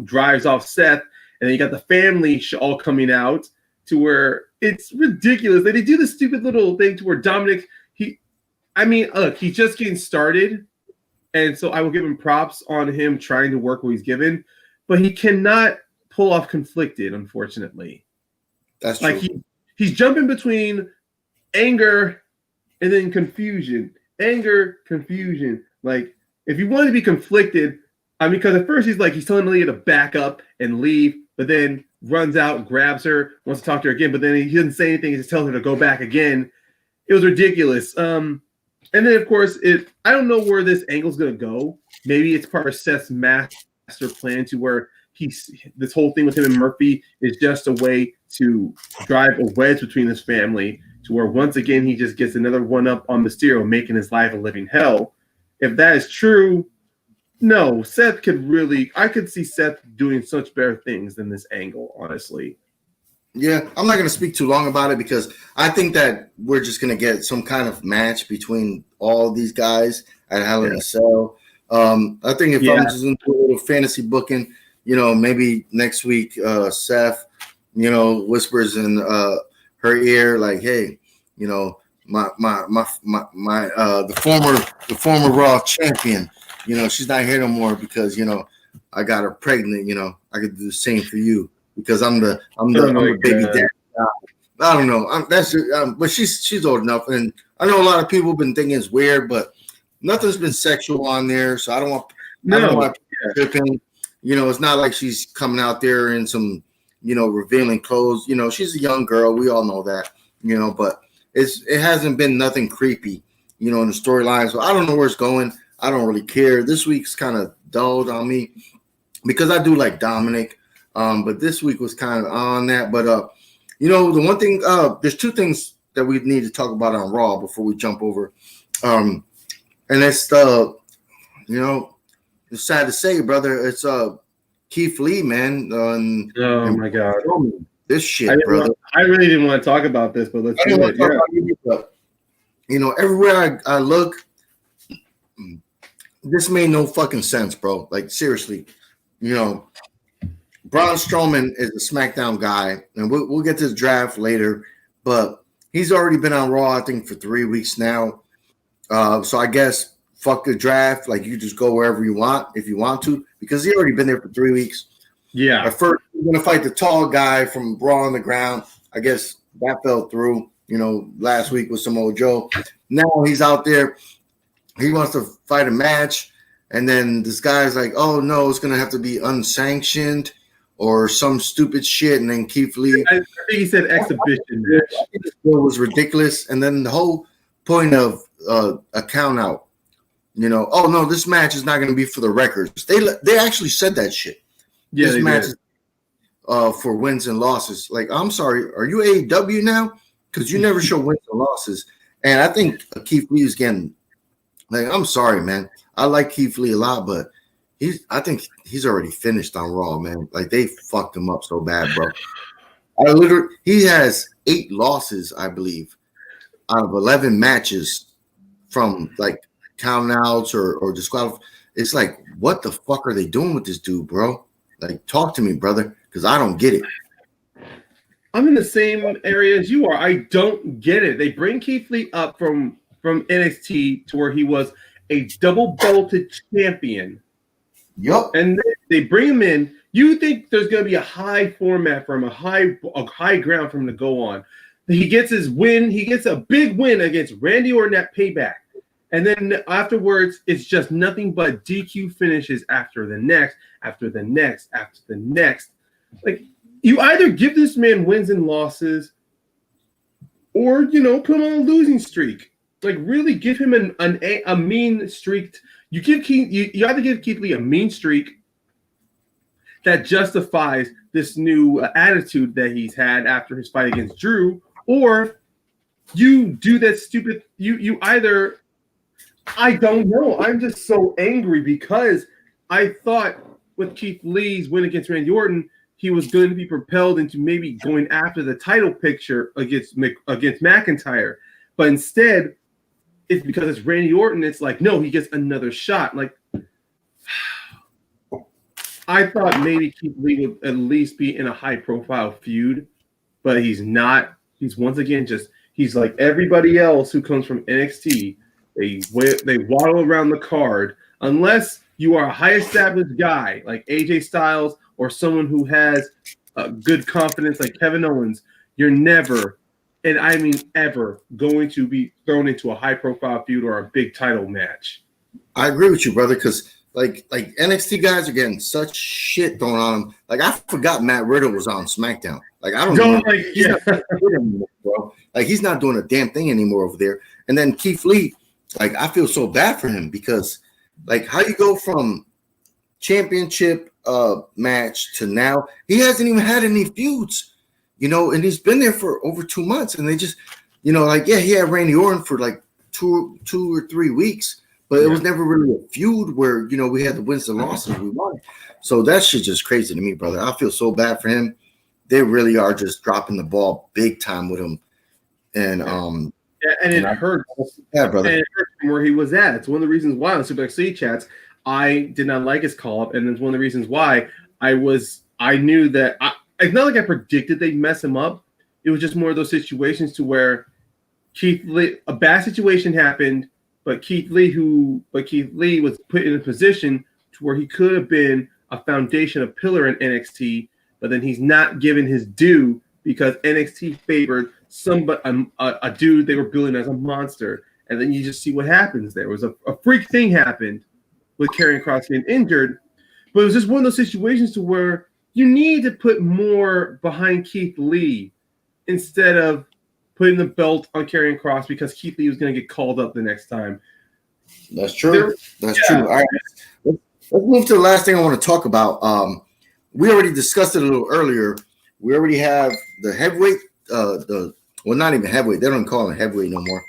drives off Seth. And then you got the family all coming out to where it's ridiculous. They do this stupid little thing to where Dominic, look, he's just getting started. And so I will give him props on him trying to work what he's given. But he cannot pull off Conflicted, unfortunately. That's true. Like he's jumping between anger and then confusion. Anger, confusion. Like, if you want to be conflicted, because at first he's telling Aaliyah to back up and leave, but then runs out, grabs her, wants to talk to her again, but then he doesn't say anything. He just tells her to go back again. It was ridiculous. And then, of course, I don't know where this angle's going to go. Maybe it's part of Seth's master plan to where this whole thing with him and Murphy is just a way to drive a wedge between his family to where once again he just gets another one up on Mysterio, making his life a living hell. If that is true, no, I could see Seth doing such better things than this angle, honestly. Yeah, I'm not going to speak too long about it because I think that we're just going to get some kind of match between all these guys at Hell in a Cell. I think if I'm just going to do a little fantasy booking, maybe next week, Seth, whispers in her ear like, "Hey, the former Raw champion, she's not here no more because I got her pregnant. I could do the same for you because I'm the baby dad. I don't know. But she's old enough, and I know a lot of people have been thinking it's weird, but nothing's been sexual on there, so I don't want people tripping. It's not like she's coming out there in some, revealing clothes. She's a young girl. We all know that, but it hasn't been nothing creepy, in the storyline. So I don't know where it's going. I don't really care. This week's kind of dulled on me because I do like Dominic. But this week was kind of on that. But, the one thing, there's 2 things that we need to talk about on Raw before we jump over. And it's, it's sad to say, brother. It's Keith Lee, man. Oh my God, this shit, brother. I really didn't want to talk about this, but let's do it. Everywhere I look, this made no fucking sense, bro. Like seriously, you know, Braun Strowman is a SmackDown guy, and we'll get to the draft later, but he's already been on Raw, I think, for 3 weeks now. So I guess fuck the draft. Like you just go wherever you want if you want to, because he already been there for 3 weeks. Yeah. At first, he's gonna fight the tall guy from Raw on the ground. I guess that fell through. You know, last week with Samoa Joe. Now he's out there. He wants to fight a match, and then this guy's like, "Oh no, it's gonna have to be unsanctioned or some stupid shit." And then Keith Lee, I think he said exhibition match. it was ridiculous. And then the whole point of a count out, you know, oh no, this match is not going to be for the records. They actually said that shit. Yeah, this they match did. is for wins and losses. Like, I'm sorry, are you AEW now? Because you never show wins and losses. And I think Keith Lee is getting, like, I'm sorry, man. I like Keith Lee a lot, but I think he's already finished on Raw, man. Like, they fucked him up so bad, bro. He has 8 losses, I believe, out of 11 matches from like count outs or disqualification. It's like, what the fuck are they doing with this dude, bro? Like, talk to me, brother, because I don't get it. I'm in the same area as you are. I don't get it. They bring Keith Lee up from NXT to where he was a double belted champion. Yup. And they bring him in. You think there's going to be a high format for him, a high ground for him to go on. He gets his win. He gets a big win against Randy Orton at Payback. And then afterwards, it's just nothing but DQ finishes after the next, after the next, after the next. Like, you either give this man wins and losses or, you know, put him on a losing streak. Like, really give him a mean streak. You either give Keith Lee a mean streak that justifies this new attitude that he's had after his fight against Drew, or you do that stupid. You either, I don't know. I'm just so angry because I thought with Keith Lee's win against Randy Orton, he was going to be propelled into maybe going after the title picture against McIntyre, but instead, it's because it's Randy Orton. It's like, no, he gets another shot. Like, I thought maybe Keith Lee would at least be in a high-profile feud, but he's not. He's once again he's like everybody else who comes from NXT. They waddle around the card unless you are a high-established guy like AJ Styles or someone who has good confidence like Kevin Owens. You're never, and I mean ever, going to be thrown into a high-profile feud or a big title match. I agree with you, brother, because like NXT guys are getting such shit thrown on them. Like, I forgot Matt Riddle was on SmackDown. Like, I don't know. He's not anymore, bro. Like, he's not doing a damn thing anymore over there. And then Keith Lee, like, I feel so bad for him because, like, how you go from championship match to now, he hasn't even had any feuds, you know, and he's been there for over 2 months, and they just, you know, like, yeah, he had Randy Orton for like two or 3 weeks, but it was never really a feud where, you know, we had the wins and losses we wanted. So that shit's just crazy to me, brother. I feel so bad for him. They really are just dropping the ball big time with him, and and it hurts. Yeah, brother. And it hurts from where he was at. It's one of the reasons why on Super XC chats I did not like his call up, and it's one of the reasons why I knew that it's not like I predicted they'd mess him up. It was just more of those situations to where Keith Lee, a bad situation happened, but Keith Lee was put in a position to where he could have been a foundation, a pillar in NXT, but then he's not given his due because NXT favored a dude they were building as a monster, and then you just see what happens. There was a freak thing happened with Karrion Kross getting injured, but it was just one of those situations to where you need to put more behind Keith Lee instead of putting the belt on Karrion Kross because Keith Lee was going to get called up the next time. That's true. That's true. All right, let's move to the last thing I want to talk about. We already discussed it a little earlier. We already have the heavyweight, not even heavyweight. They don't call it heavyweight no more.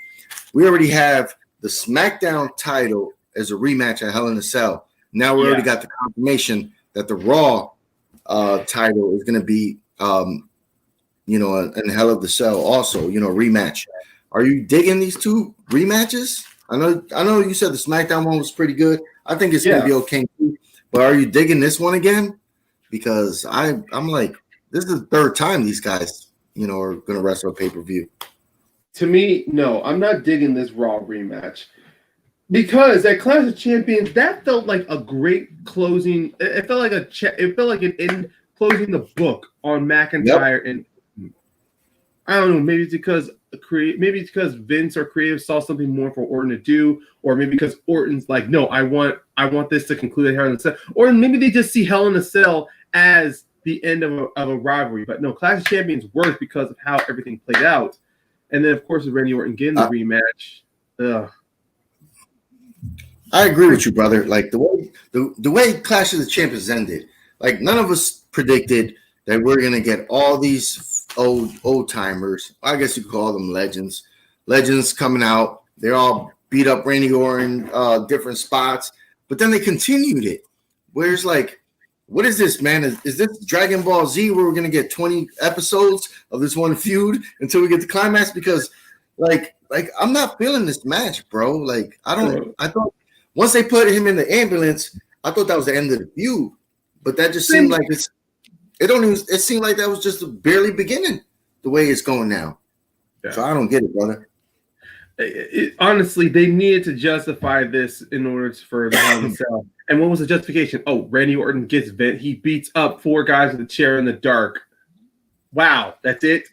We already have the SmackDown title as a rematch at Hell in a Cell. Now we already got the confirmation that the Raw title is going to be, you know, in Hell of the Cell also, you know, rematch. Are you digging these two rematches? I know you said the SmackDown one was pretty good. I think it's gonna be okay too. But are you digging this one again? Because I'm like, this is the third time these guys, are gonna wrestle a pay-per-view. To me, no, I'm not digging this Raw rematch. Because at Clash of Champions, that felt like a great closing. It felt like an end closing the book on McIntyre. And I don't know, maybe it's because Vince or creative saw something more for Orton to do, or maybe because Orton's like, no, I want this to conclude at Hell in a Cell, or maybe they just see Hell in a Cell as the end of a rivalry. But no, Clash of Champions worked because of how everything played out, and then of course with Randy Orton getting the rematch. I agree with you, brother. Like the way Clash of the Champions ended, like none of us predicted that we're gonna get all these old timers. I guess you could call them legends. Legends coming out. They're all beat up Randy Orton, different spots. But then they continued it. Where's like, what is this, man? Is this Dragon Ball Z where we're gonna get 20 episodes of this one feud until we get the climax? Because like I'm not feeling this match, bro. Like I thought once they put him in the ambulance, I thought that was the end of the feud. But that just seemed like it seemed like that was just barely beginning the way it's going now. Yeah. So I don't get it, brother. Honestly, they needed to justify this in order for the Hell in a Cell. And what was the justification? Oh, Randy Orton gets vent. He beats up 4 guys with a chair in the dark. Wow, that's it.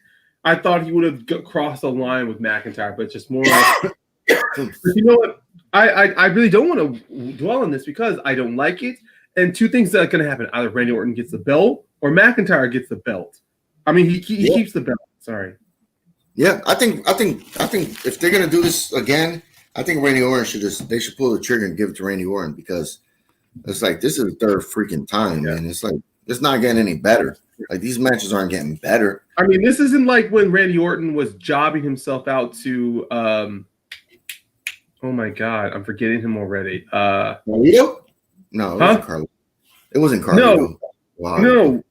I thought he would have crossed the line with McIntyre, but it's just more like, you know what? I really don't want to dwell on this because I don't like it. And 2 things that are going to happen: either Randy Orton gets the belt, or McIntyre gets the belt. I mean, he keeps the belt. Sorry. Yeah, I think if they're gonna do this again, I think Randy Orton should pull the trigger and give it to Randy Orton, because it's like this is the third freaking time, and it's like it's not getting any better. Like these matches aren't getting better. I mean, this isn't like when Randy Orton was jobbing himself out to oh my god, I'm forgetting him already. Carlito? No, it wasn't Carlito. It wasn't Carlito. No. Wow. No.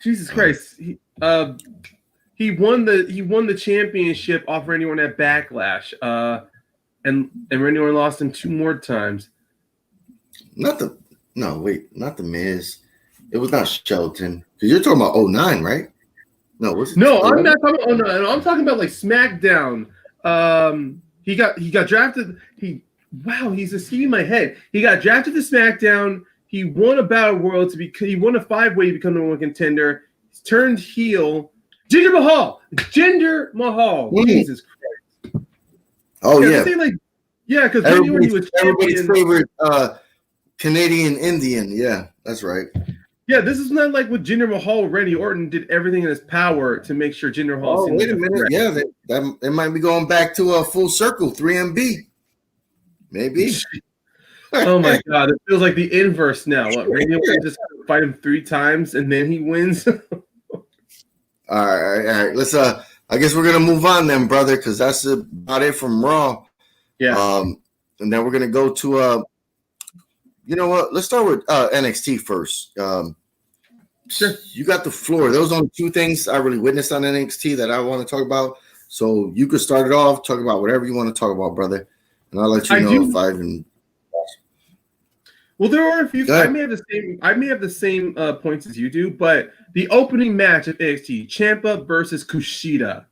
Jesus Christ. He won the championship off Randy Orton at Backlash. And Randy Orton lost him 2 more times. Not the Miz. It was not Shelton. Because you're talking about 09, right? No, No, I'm not talking about 09. I'm talking about like SmackDown. He got drafted. He's escaping my head. He got drafted to SmackDown. He won a Battle Royal he won a 5-way to become the #1 contender. He's turned heel. Jinder Mahal. Jesus Christ. Oh yeah. Because everybody's favorite Canadian Indian. Yeah, that's right. Yeah, this is not like with Jinder Mahal. Randy Orton did everything in his power to make sure Jinder Mahal. Oh, wait a minute. Yeah, they might be going back to a full circle 3MB. Maybe. Oh my god, it feels like the inverse now. What, Randy Orton just fight him 3 times and then he wins? All right. Let's I guess we're gonna move on then, brother, because that's about it from Raw. Yeah. And then we're gonna go to you know what? Let's start with NXT first. Sure. You got the floor. Those are the 2 things I really witnessed on NXT that I want to talk about. So you could start it off, talk about whatever you want to talk about, brother. And I'll let you know if I even. Well, there are a few. I may have the same points as you do, but the opening match of NXT, Ciampa versus Kushida,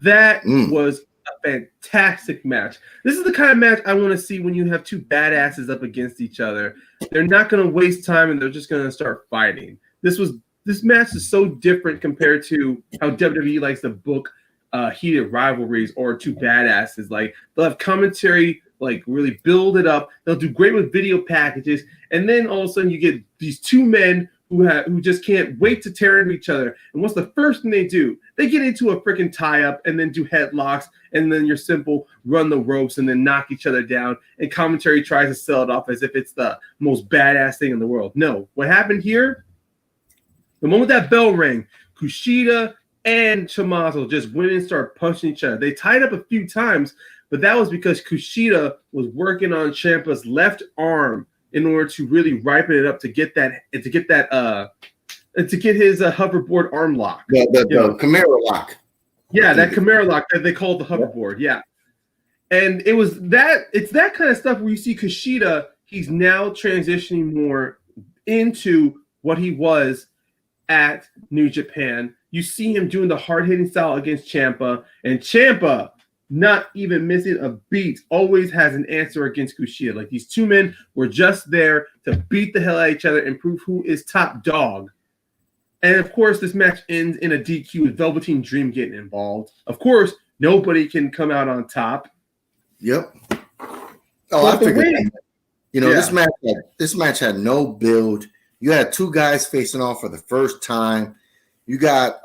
that was a fantastic match. This is the kind of match I want to see when you have 2 badasses up against each other. They're not going to waste time, and they're just going to start fighting. This match is so different compared to how WWE likes to book heated rivalries or 2 badasses. Like they'll have commentary. Like really build it up. They'll do great with video packages, and then all of a sudden you get these 2 men who just can't wait to tear into each other. And what's the first thing they do? They get into a freaking tie-up and then do headlocks, and then your simple run the ropes and then knock each other down. And commentary tries to sell it off as if it's the most badass thing in the world. No, what happened here? The moment that bell rang, Kushida and Tommaso just went and started punching each other. They tied up a few times. But that was because Kushida was working on Ciampa's left arm in order to really ripen it up to get his hoverboard arm lock. The Chimera lock. Yeah, that Chimera lock that they call the hoverboard. Yeah. And it's that kind of stuff where you see Kushida, he's now transitioning more into what he was at New Japan. You see him doing the hard-hitting style against Ciampa, and Ciampa not even missing a beat, always has an answer against Kushida. Like, these two men were just there to beat the hell out of each other and prove who is top dog. And of course, this match ends in a DQ with Velveteen Dream getting involved. Of course, nobody can come out on top. Yep. Oh, I figured that. You know, Yeah. this match had no build. You had two guys facing off for the first time. You got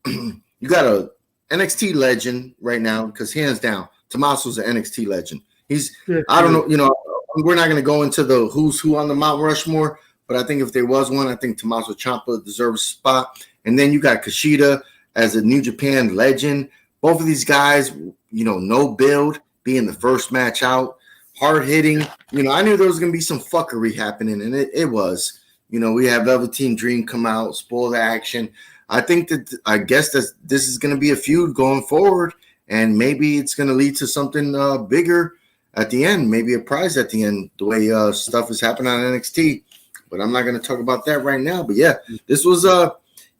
you got a NXT legend right now, because hands down, Tommaso's an NXT legend. He's I don't know, you know, we're not gonna go into the who's who on the Mount Rushmore, but I think if there was one, I think Tommaso Ciampa deserves a spot. And then you got Kushida as a New Japan legend. Both of these guys, you know, no build, being the first match out, hard hitting. You know, I knew there was going to be some fuckery happening, and it was. You know, we have Velveteen Dream come out, spoil the action. I guess that this is going to be a feud going forward, and maybe it's going to lead to something bigger at the end, maybe a prize at the end, the way stuff is happening on NXT. But I'm not going to talk about that right now. But yeah, this was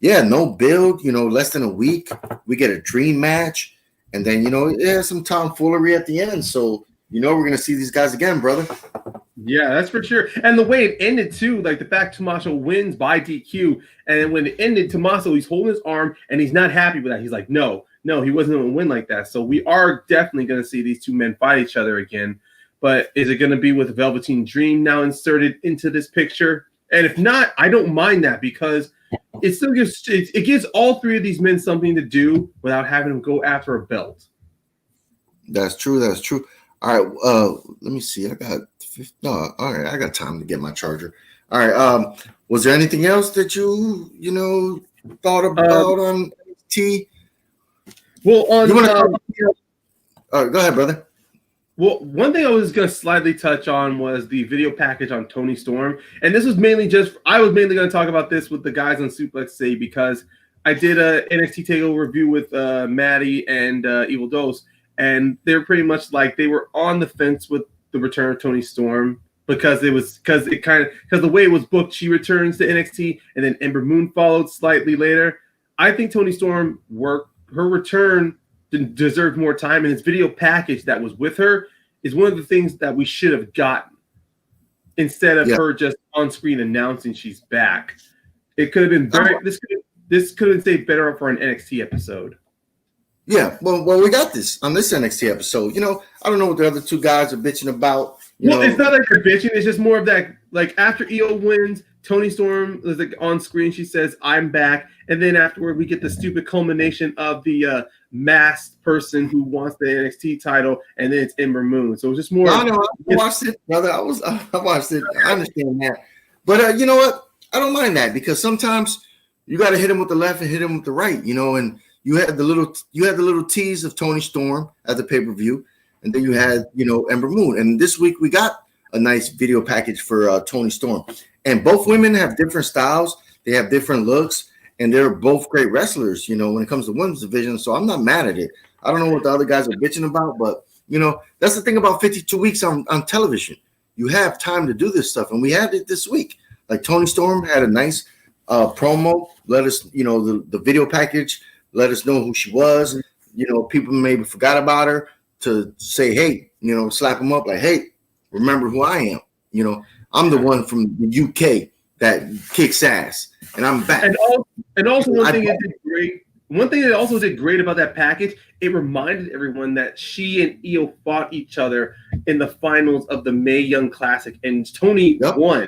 no build, you know, less than a week. We get a dream match, and then, you know, some tomfoolery at the end. So, you know, we're going to see these guys again, brother. Yeah, that's for sure. And the way it ended, too, like the fact Tommaso wins by DQ, and when it ended, Tommaso, he's holding his arm, and he's not happy with that. He's like, no, he wasn't going to win like that. So we are definitely going to see these two men fight each other again. But is it going to be with Velveteen Dream now inserted into this picture? And if not, I don't mind that, because it still gives all three of these men something to do without having them go after a belt. That's true. That's true. All right. Let me see. I got time to get my charger. All right. Was there anything else that you thought about on NXT? Well, go ahead, brother. Well, one thing I was going to slightly touch on was the video package on Toni Storm. And this was mainly I was mainly going to talk about this with the guys on Suplex City, because I did a NXT TakeOver review with Maddie and Evil Dose. And they're pretty much like, they were on the fence with the return of Toni Storm, because the way it was booked, she returns to NXT and then Ember Moon followed slightly later. I think Toni Storm her return deserved more time, and his video package that was with her is one of the things that we should have gotten instead of her just on screen announcing she's back. It could have been this could have been saved better for an NXT episode. Yeah, well, we got this on this NXT episode. You know, I don't know what the other two guys are bitching about. It's not like they're bitching. It's just more of that, like, after Io wins, Toni Storm is like on screen. She says, "I'm back," and then afterward, we get the stupid culmination of the masked person who wants the NXT title, and then it's Ember Moon. So it's just more. I watched it, brother. I watched it. I understand that, but you know what? I don't mind that, because sometimes you got to hit him with the left and hit him with the right. You know, and you had the little tease of Toni Storm at the pay-per-view, and then you had, you know, Ember Moon. And this week we got a nice video package for Toni Storm. And both women have different styles. They have different looks, and they're both great wrestlers, you know, when it comes to women's division. So I'm not mad at it. I don't know what the other guys are bitching about, but, you know, that's the thing about 52 weeks on television. You have time to do this stuff, and we had it this week. Like, Toni Storm had a nice promo. Let us, you know, the video package, let us know who she was. You know, people maybe forgot about her, to say, hey, you know, slap them up like, hey, remember who I am. You know, I'm the one from the UK that kicks ass, and I'm back. And also one thing that also did great about that package, it reminded everyone that she and Io fought each other in the finals of the Mae Young Classic, and Toni won.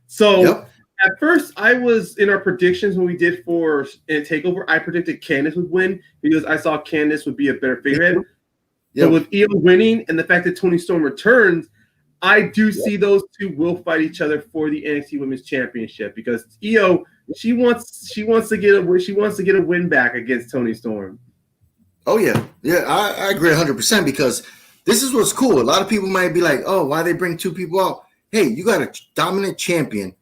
So at first, I was in our predictions when we did for TakeOver, I predicted Candice would win, because I saw Candice would be a better figurehead. But with Io winning and the fact that Toni Storm returns, I do see those two will fight each other for the NXT Women's Championship, because Io, she wants to get a win back against Toni Storm. Oh yeah, I agree 100%, because this is what's cool. A lot of people might be like, oh, why they bring two people out? Hey, you got a dominant champion.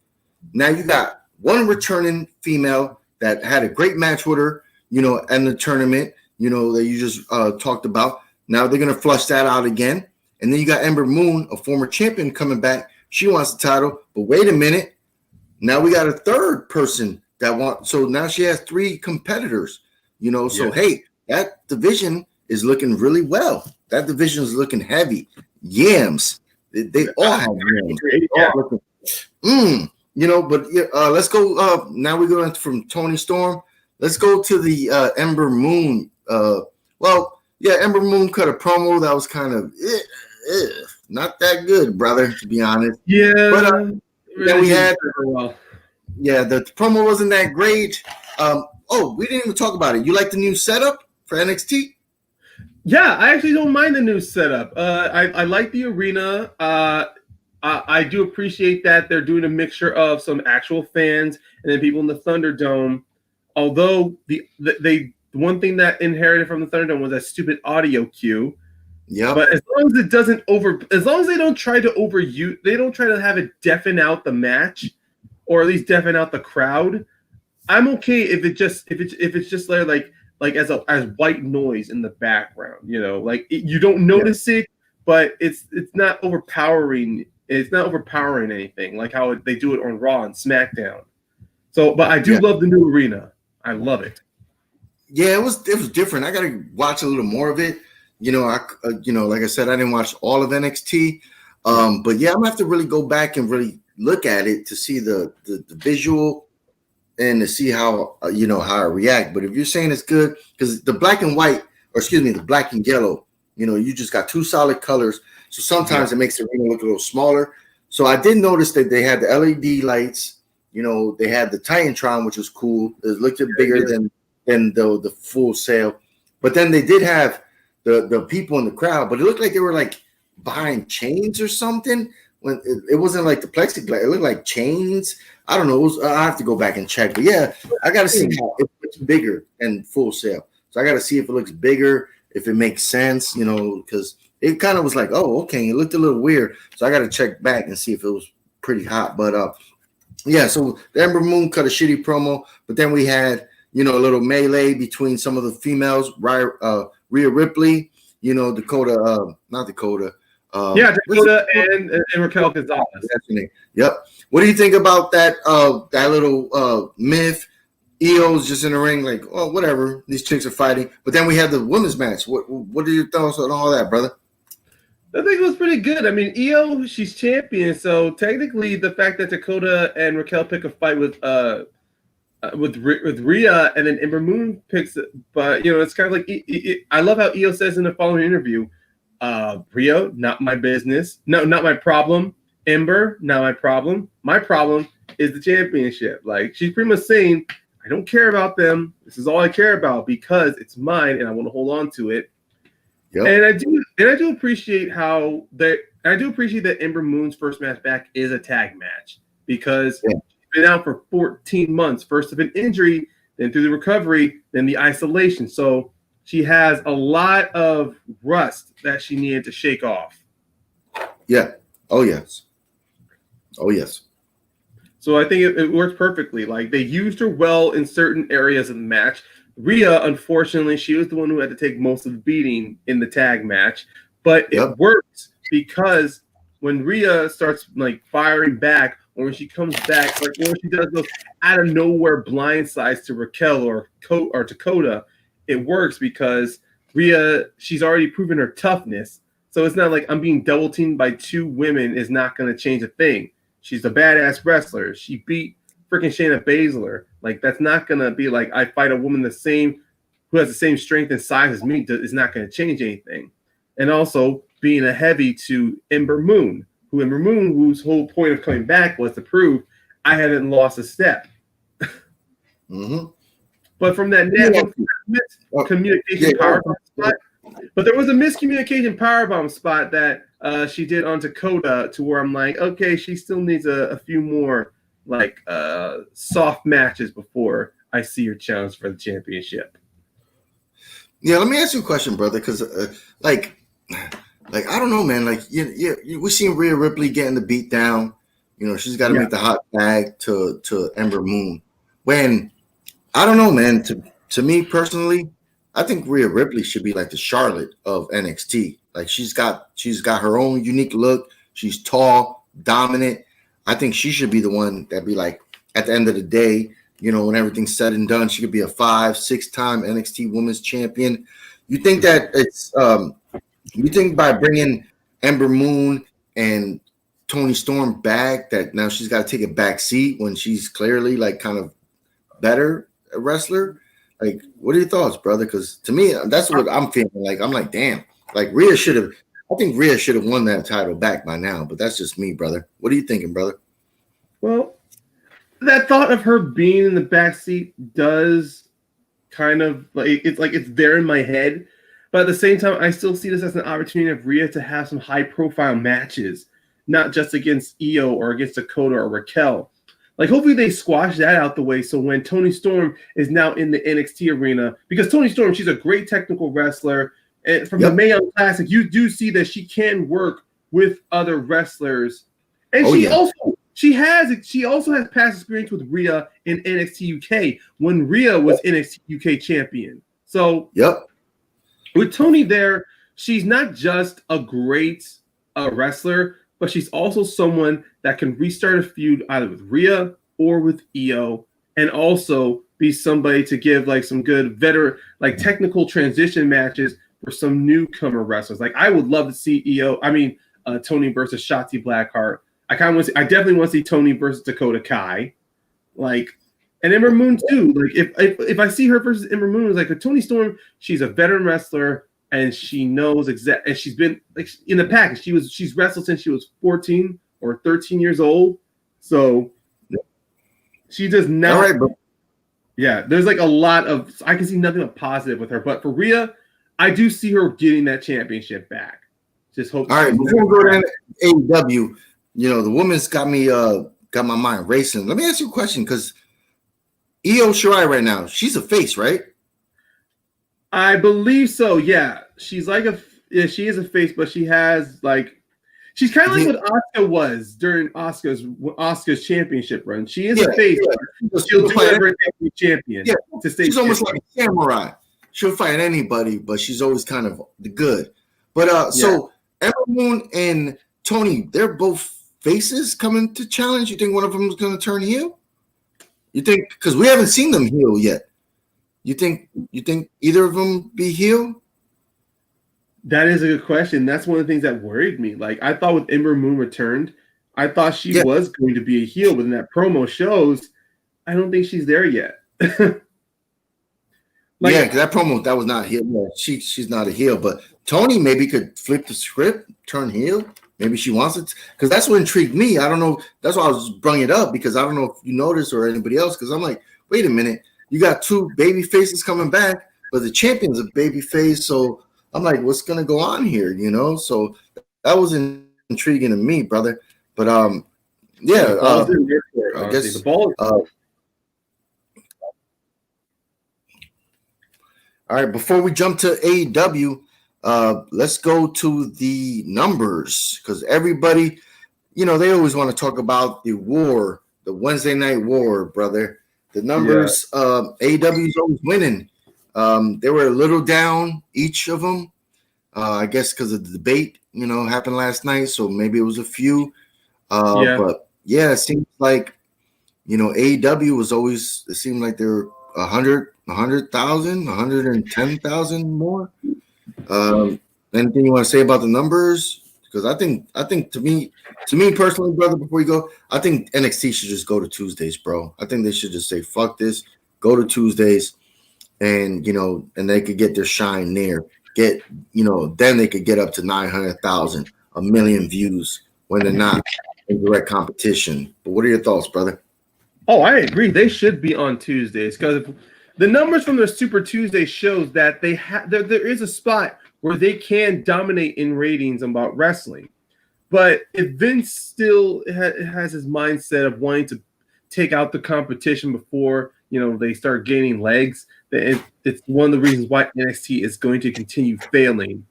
Now you got one returning female that had a great match with her, you know, in the tournament, you know, that you just talked about. Now they're gonna flush that out again, and then you got Ember Moon, a former champion, coming back. She wants the title, but wait a minute. Now we got a third person that wants. So now she has 3 competitors. You know, so hey, that division is looking really well. That division is looking heavy. Yams. They all have yams. You know, but let's go. Now we go from Tony Storm. Let's go to the Ember Moon. Ember Moon cut a promo that was kind of not that good, brother, to be honest. Yeah. But really we had well. Yeah, the promo wasn't that great. We didn't even talk about it. You like the new setup for NXT? Yeah, I actually don't mind the new setup. I like the arena. I do appreciate that they're doing a mixture of some actual fans and then people in the Thunderdome. Although the one thing that inherited from the Thunderdome was that stupid audio cue. Yeah. But as long as they don't try to they don't try to have it deafen out the match, or at least deafen out the crowd, I'm okay if it's just there like as white noise in the background, you know, like you don't notice it, but it's not overpowering. It's not overpowering anything like how they do it on Raw and SmackDown. So, but I do love the new arena. I love it. Yeah, it was different. I got to watch a little more of it. You know, like I said, I didn't watch all of NXT. But yeah, I'm gonna have to really go back and really look at it to see the visual and to see how how I react. But if you're saying it's good, because the black and white, or excuse me, the black and yellow, you just got 2 solid colors. So sometimes it makes the arena look a little smaller. So I did notice that they had the LED lights. They had the Titantron, which was cool. It looked bigger than the Full Sail. But then they did have the people in the crowd, but it looked like they were like behind chains or something. When it wasn't like the plexiglass, it looked like chains. I don't know. I have to go back and check. But yeah, I got to see how it looks bigger and Full Sail. So I got to see if it looks bigger, if it makes sense, because it kind of was like, oh, okay, it looked a little weird. So I got to check back and see if it was pretty hot. But so the Ember Moon cut a shitty promo, but then we had a little melee between some of the females, Rhea Ripley, Dakota, not Dakota. Dakota and Raquel Gonzalez. That's her name. Yep. What do you think about that little myth? Io's just in the ring, like, oh, whatever. These chicks are fighting. But then we had the women's match. What are your thoughts on all that, brother? I think it was pretty good. I mean, Io, she's champion, so technically the fact that Dakota and Raquel pick a fight with Rhea and then Ember Moon picks it, but it's kind of like I love how Io says in the following interview, Rhea, not my business. No, not my problem. Ember, not my problem. My problem is the championship. Like, she's pretty much saying, I don't care about them. This is all I care about because it's mine and I want to hold on to it. Yep. And I do appreciate that Ember Moon's first match back is a tag match because she's been out for 14 months, first of an injury, then through the recovery, then the isolation. So she has a lot of rust that she needed to shake off. Yeah. Oh, yes. Oh, yes. So I think it works perfectly. Like, they used her well in certain areas of the match. Rhea, unfortunately, she was the one who had to take most of the beating in the tag match. But it works because when Rhea starts, like, firing back, or when she comes back, like when she does those out of nowhere blindsides to Raquel or Dakota, it works because Rhea, she's already proven her toughness. So it's not like I'm being double teamed by 2 women is not going to change a thing. She's a badass wrestler. She beat freaking Shayna Baszler. Like, that's not going to be like I fight a woman who has the same strength and size as me is not going to change anything. And also being a heavy to Ember Moon, whose whole point of coming back was to prove I hadn't lost a step. Mm-hmm. But from that communication powerbomb spot, but there was a miscommunication powerbomb spot that she did on Dakota to where I'm like, okay, she still needs a few more like soft matches before I see her challenge for the championship. Yeah, let me ask you a question, brother, because like I don't know, man. Like, we seen Rhea Ripley getting the beat down. She's got to make the hot tag to Ember Moon. When I don't know, man. To me personally, I think Rhea Ripley should be like the Charlotte of NXT. Like she's got her own unique look. She's tall, dominant. I think she should be the one that be like at the end of the day, you know, when everything's said and done, she could be a 5-6 time NXT Women's Champion. You think that it's you think by bringing Ember Moon and Toni Storm back that now she's got to take a back seat when she's clearly like kind of better a wrestler? Like, what are your thoughts, brother? Because to me, that's what I'm feeling like. I'm like, damn, like I think Rhea should have won that title back by now, but that's just me, brother. What are you thinking, brother? Well, that thought of her being in the backseat does kind of it's there in my head, but at the same time, I still see this as an opportunity of Rhea to have some high-profile matches, not just against Io or against Dakota or Raquel. Like, hopefully they squash that out the way so when Toni Storm is now in the NXT arena, because Toni Storm, she's a great technical wrestler, and from the Mae Young Classic, you do see that she can work with other wrestlers, and she also has past experience with Rhea in NXT UK when Rhea was NXT UK champion. So with Toni there, she's not just a great wrestler, but she's also someone that can restart a feud either with Rhea or with Io, and also be somebody to give like some good veteran, like technical transition matches for some newcomer wrestlers. Like, I would love to see Toni versus Shotzi Blackheart. I definitely want to see Toni versus Dakota Kai, like, and Ember Moon too. Like, if I see her versus Ember Moon, it's like with Toni Storm, she's a veteran wrestler and she knows and she's been like in the package. She's wrestled since she was 14 or 13 years old, so she does not. All right, bro. Yeah, there's like a lot of I can see nothing but positive with her, but for Rhea, I do see her getting that championship back. Just hope. All right, before we go to AEW, you know, the women's got my mind racing. Let me ask you a question, because Io Shirai right now, she's a face, right? I believe so. Yeah, she is a face, but she has like she's kind of like what Asuka was during Asuka's championship run. She is a face. Yeah. She'll do whatever every champion to stay. She's almost like a samurai. She'll fight anybody, but she's always kind of the good. But so Ember Moon and Toni, they're both faces coming to challenge. You think one of them is going to turn heel? You think, because we haven't seen them heel yet. You think either of them be heel? That is a good question. That's one of the things that worried me. Like, I thought with Ember Moon returned, I thought she was going to be a heel, but in that promo shows, I don't think she's there yet. Because that promo, that was not heel. Yeah, she's not a heel, but Toni maybe could flip the script, turn heel. Maybe she wants it, because that's what intrigued me. I don't know. That's why I was bringing it up, because I don't know if you noticed or anybody else, because I'm like, wait a minute. You got two baby faces coming back, but the champion's a baby face. So I'm like, what's going to go on here? You know? So that was intriguing to me, brother. But I guess the ball. All right, before we jump to AEW, let's go to the numbers, because everybody, you know, they always want to talk about the war, the Wednesday night war, brother. The numbers, AEW is always winning. They were a little down, each of them, I guess because of the debate, you know, happened last night. So maybe it was a few. But yeah, it seems like, you know, AEW was always, it seemed like they were 100,000, 110,000 more. Anything you want to say about the numbers? Because I think to me personally, brother, before you go, I think NXT should just go to Tuesdays, bro. I think they should just say, fuck this, go to Tuesdays, and, you know, and they could get their shine there. Get, you know, then they could get up to 900,000, 1 million views when they're not in direct competition. But what are your thoughts, brother? Oh, I agree. They should be on Tuesdays, because the numbers from their Super Tuesday shows that there is a spot where they can dominate in ratings about wrestling. But if Vince still has his mindset of wanting to take out the competition before, you know, they start gaining legs, it's one of the reasons why NXT is going to continue failing.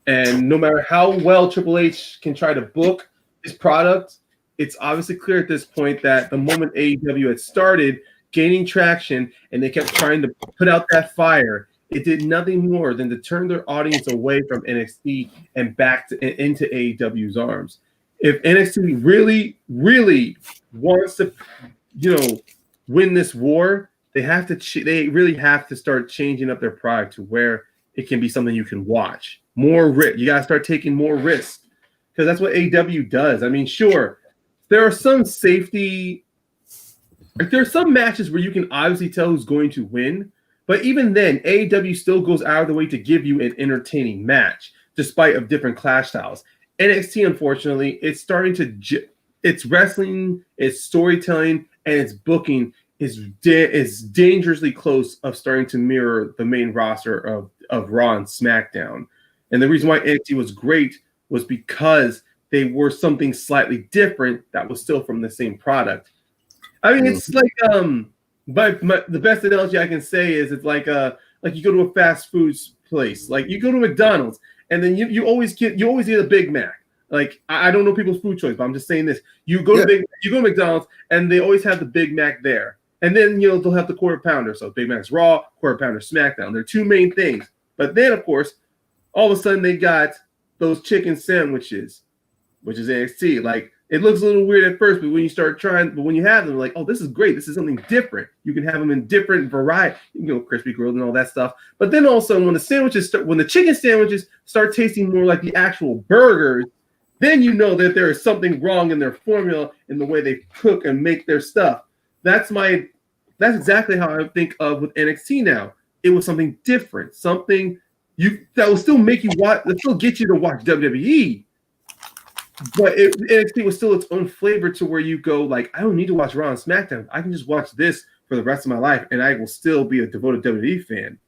And no matter how well Triple H can try to book his product, it's obviously clear at this point that the moment AEW had started gaining traction and they kept trying to put out that fire, it did nothing more than to turn their audience away from NXT and back into AEW's arms. If NXT really, really wants to, win this war, they really have to start changing up their product to where it can be something you can watch. More risk. You got to start taking more risks because that's what AEW does. I mean, sure, there are some matches where you can obviously tell who's going to win, but even then, AEW still goes out of the way to give you an entertaining match, despite of different clash styles. NXT, unfortunately, it's starting to its wrestling, its storytelling, and its booking is dangerously close of starting to mirror the main roster of Raw and SmackDown. And the reason why NXT was great was because they were something slightly different that was still from the same product. I mean, it's like the best analogy I can say is it's like you go to a fast food place, like you go to McDonald's, and then you always get a Big Mac. Like I don't know people's food choice, but I'm just saying this: you go to McDonald's, and they always have the Big Mac there, and then they'll have the quarter pounder. So Big Mac's Raw, quarter pounder SmackDown. They're two main things. But then, of course, all of a sudden they got those chicken sandwiches, which is NXT. Like it looks a little weird at first, but when you have them, like, oh, this is great. This is something different. You can have them in different variety. You can go crispy grilled and all that stuff. But then also when the chicken sandwiches start tasting more like the actual burgers, then you know that there is something wrong in their formula in the way they cook and make their stuff. That's exactly how I think of with NXT now. It was something different, something that will still make you watch, that still get you to watch WWE. But NXT was still its own flavor to where you go, like, I don't need to watch Raw and SmackDown. I can just watch this for the rest of my life, and I will still be a devoted WWE fan.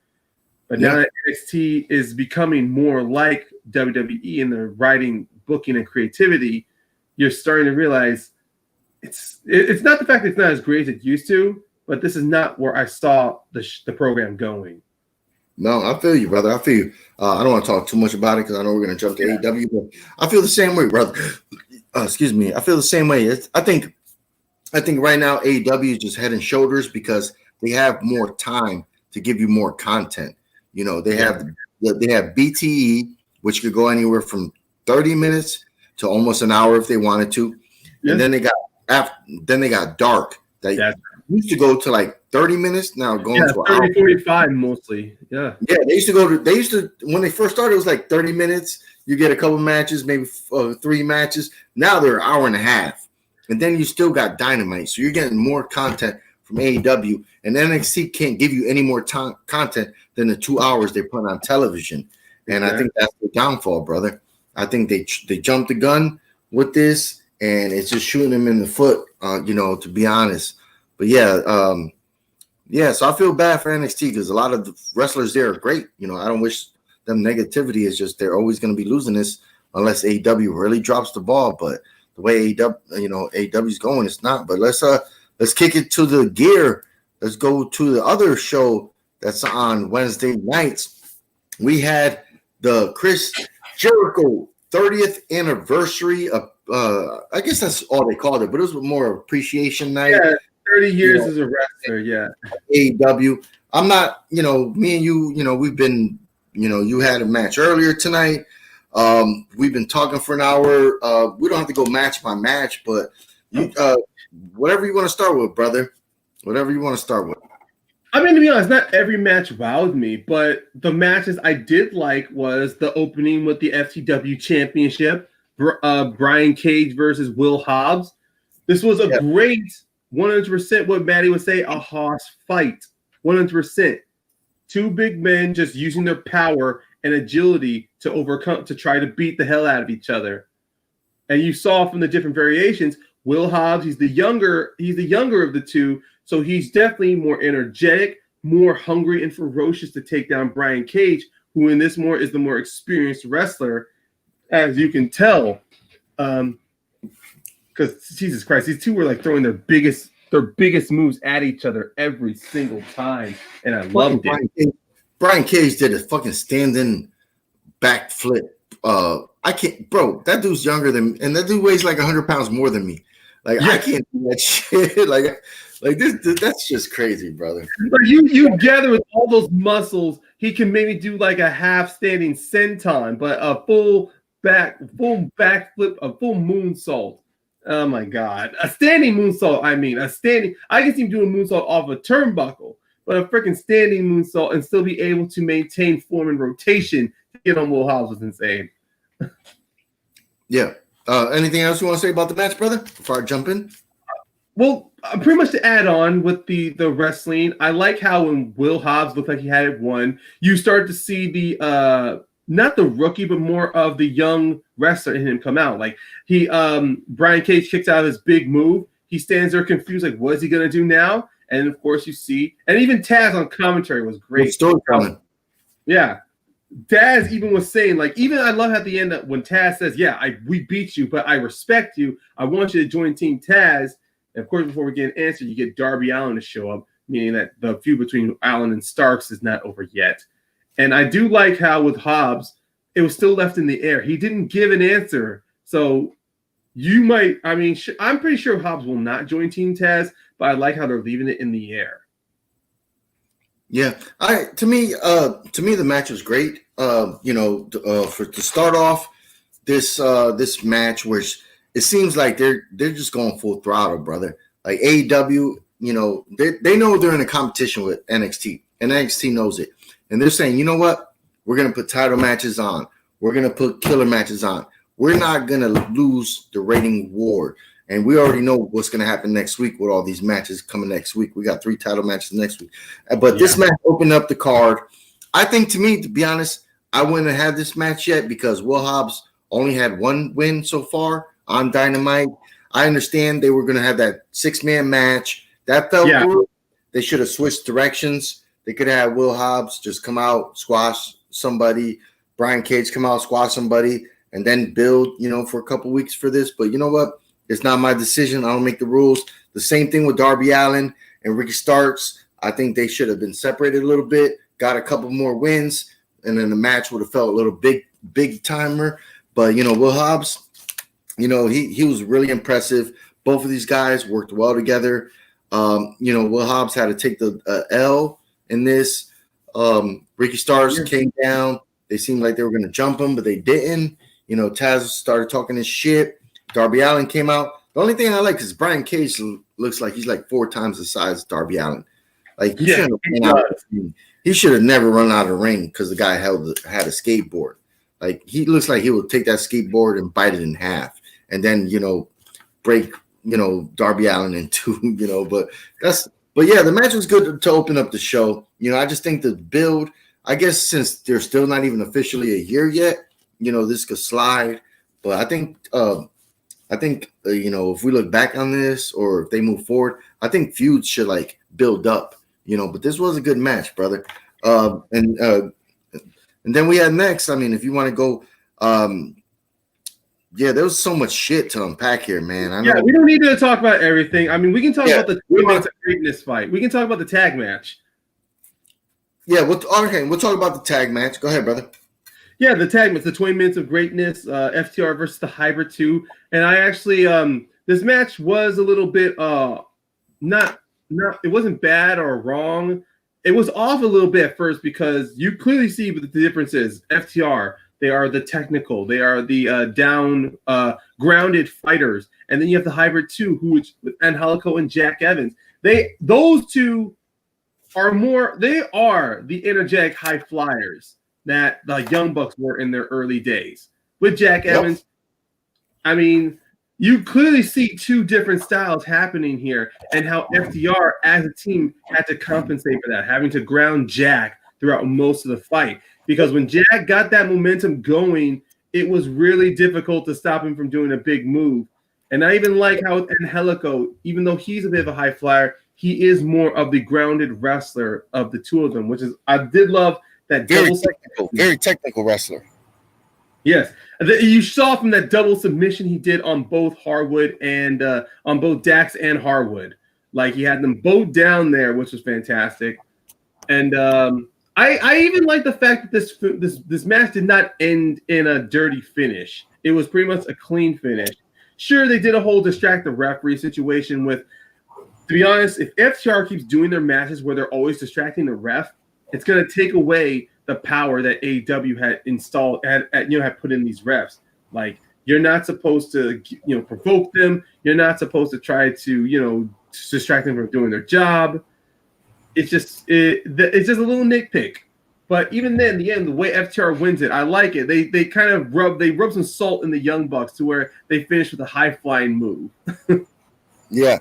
But now that NXT is becoming more like WWE in their writing, booking, and creativity, you're starting to realize it's not the fact that it's not as great as it used to, but this is not where I saw the program going. No, I feel you, brother. I feel you. I don't want to talk too much about it because I know we're going to jump to AEW, but I feel the same way, brother. Excuse me. I feel the same way. I think right now AEW is just head and shoulders because they have more time to give you more content. They have BTE, which could go anywhere from 30 minutes to almost an hour if they wanted to, and then they got Dark that used to go to like 30 minutes. Now going to 30, 45 mostly. Yeah. They used to when they first started, it was like 30 minutes. You get a couple matches, maybe 3 matches. Now they're an hour and a half, and then you still got Dynamite, so you're getting more content from AEW, and NXT can't give you any more content than the 2 hours they put on television. And I think that's the downfall, brother. I think they jumped the gun with this, and it's just shooting them in the foot, to be honest. But so I feel bad for NXT because a lot of the wrestlers there are great. I don't wish them negativity. It's just they're always going to be losing this unless AEW really drops the ball. But the way AEW's going, it's not. But let's kick it to the gear. Let's go to the other show that's on Wednesday nights. We had the Chris Jericho 30th anniversary of I guess that's all they called it, but it was more appreciation night. Yeah, 30 years as a wrestler, yeah. AEW. I'm not, me and you, we've been, you had a match earlier tonight. We've been talking for an hour. We don't have to go match by match, but whatever you want to start with, brother. Whatever you want to start with. I mean, to be honest, not every match wowed me, but the matches I did like was the opening with the FTW Championship, Brian Cage versus Will Hobbs. This was a great 100% what Maddie would say, a Hoss fight. 100%. Two big men just using their power and agility to try to beat the hell out of each other. And you saw from the different variations, Will Hobbs, he's the younger of the two, so he's definitely more energetic, more hungry and ferocious to take down Brian Cage, who in this is the more experienced wrestler, as you can tell. Because Jesus Christ, these two were like throwing their biggest moves at each other every single time, and I loved it. Brian Cage did a fucking standing backflip. I can't, bro. That dude's younger than me, and that dude weighs like 100 pounds more than me. Like I can't do that shit. like this. That's just crazy, brother. But you gather with all those muscles, he can maybe do like a half standing senton, but a full backflip, a full moonsault. Oh my God. A standing moonsault, I mean. I can see him doing a moonsault off a turnbuckle, but a freaking standing moonsault and still be able to maintain form and rotation to get on Will Hobbs was insane. Yeah. Anything else you want to say about the match, brother, before I jump in? Well, pretty much to add on with the wrestling, I like how when Will Hobbs looked like he had it won, you start to see the not the rookie, but more of the young wrestler in him come out. Like Brian Cage kicks out his big move. He stands there confused, like, what is he gonna do now? And of course, you see, and even Taz on commentary was great. Storytelling. Yeah, Taz even was saying, like, even I love at the end that when Taz says, "Yeah, we beat you, but I respect you. I want you to join Team Taz." And of course, before we get an answer, you get Darby Allin to show up, meaning that the feud between Allin and Starks is not over yet. And I do like how with Hobbs, it was still left in the air. He didn't give an answer. So you might, I mean, I'm pretty sure Hobbs will not join Team Taz, but I like how they're leaving it in the air. Yeah, to me, the match was great. To start off this match, which it seems like they're just going full throttle, brother. Like AEW, they know they're in a competition with NXT, and NXT knows it, and they're saying, you know what, we're gonna put title matches on, we're gonna put killer matches on. We're not gonna lose the rating war. And we already know what's going to happen next week with all these matches coming next week. We got 3 title matches next week. But this match opened up the card. I think, to me, to be honest, I wouldn't have had this match yet because Will Hobbs only had 1 win so far on Dynamite. I understand they were going to have that 6-man match. That fell through. They should have switched directions. They could have Will Hobbs just come out, squash somebody. Brian Cage come out, squash somebody, and then build, for a couple weeks for this. But you know what? It's not my decision. I don't make the rules. The same thing with Darby Allin and Ricky Starks. I think they should have been separated a little bit, got a couple more wins, and then the match would have felt a little big timer. But, Will Hobbs, he was really impressive. Both of these guys worked well together. Will Hobbs had to take the L in this. Ricky Starks came down. They seemed like they were going to jump him, but they didn't. Taz started talking his shit. Darby Allin came out. The only thing I like is Brian Cage looks like he's like 4 times the size of Darby Allin. Like he should have never run out of the ring because the guy had a skateboard. Like he looks like he would take that skateboard and bite it in half, and then break Darby Allin in 2. But yeah, the match was good to open up the show. I just think the build. I guess since they're still not even officially a year yet, this could slide. But I think. If we look back on this or if they move forward, I think feuds should build up, but this was a good match, brother. And then we had next. I mean, if you want to go, there was so much shit to unpack here, man. I know. Yeah, we don't need to talk about everything. I mean, we can talk about the Minutes of Greatness fight. We can talk about the tag match. Yeah, we'll talk about the tag match. Go ahead, brother. Yeah, the tag match, the 20 Minutes of Greatness, FTR versus the Hybrid 2. And I actually, this match was a little bit, it wasn't bad or wrong. It was off a little bit at first because you clearly see what the difference is. FTR, they are the technical, they are the grounded fighters. And then you have the Hybrid 2, with Angelico and Jack Evans. Those two are they are the energetic high flyers that the Young Bucks were in their early days. With Jack Evans, I mean, you clearly see 2 different styles happening here and how FTR as a team had to compensate for that, having to ground Jack throughout most of the fight. Because when Jack got that momentum going, it was really difficult to stop him from doing a big move. And I even like how Angelico, even though he's a bit of a high flyer, he is more of the grounded wrestler of the 2 of them, which is, I did love that very technical wrestler. Yes, you saw from that double submission he did on both Harwood and on both Dax and Harwood. Like he had them both down there, which was fantastic. And I even like the fact that this match did not end in a dirty finish. It was pretty much a clean finish. Sure, they did a whole distract the referee situation with. To be honest, if FTR keeps doing their matches where they're always distracting the ref, it's going to take away the power that AEW had installed, had put in these refs. Like, you're not supposed to, provoke them. You're not supposed to try to, distract them from doing their job. It's just a little nitpick. But even then, in the end, the way FTR wins it, I like it. They kind of rub some salt in the Young Bucks to where they finish with a high flying move. Yeah,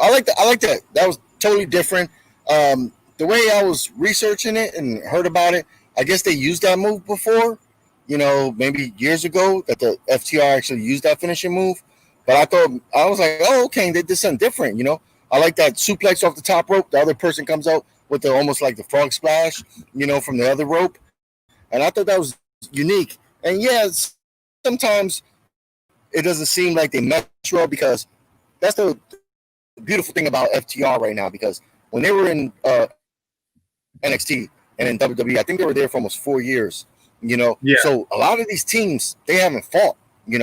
I like that. That was totally different. The way I was researching it and heard about it, I guess they used that move before. Maybe years ago that the FTR actually used that finishing move. But I was like, oh, okay, they did something different. I like that suplex off the top rope. The other person comes out with almost like the frog splash, from the other rope. And I thought that was unique. And yes, sometimes it doesn't seem like they mesh well, because that's the beautiful thing about FTR right now, because when they were in NXT and in WWE, I think they were there for almost 4 years, Yeah. So a lot of these teams, they haven't fought, A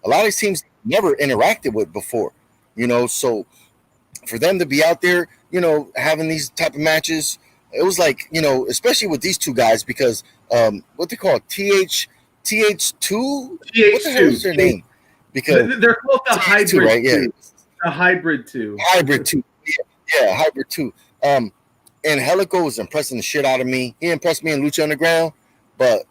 lot of these teams never interacted with before, So for them to be out there, having these type of matches, it was like, especially with these two guys, because what they call TH2? What the hell is their name? Because they're called the hybrid, right? Yeah. The hybrid 2. Hybrid 2. Yeah, hybrid 2. And Helico was impressing the shit out of me. He impressed me in Lucha Underground. But,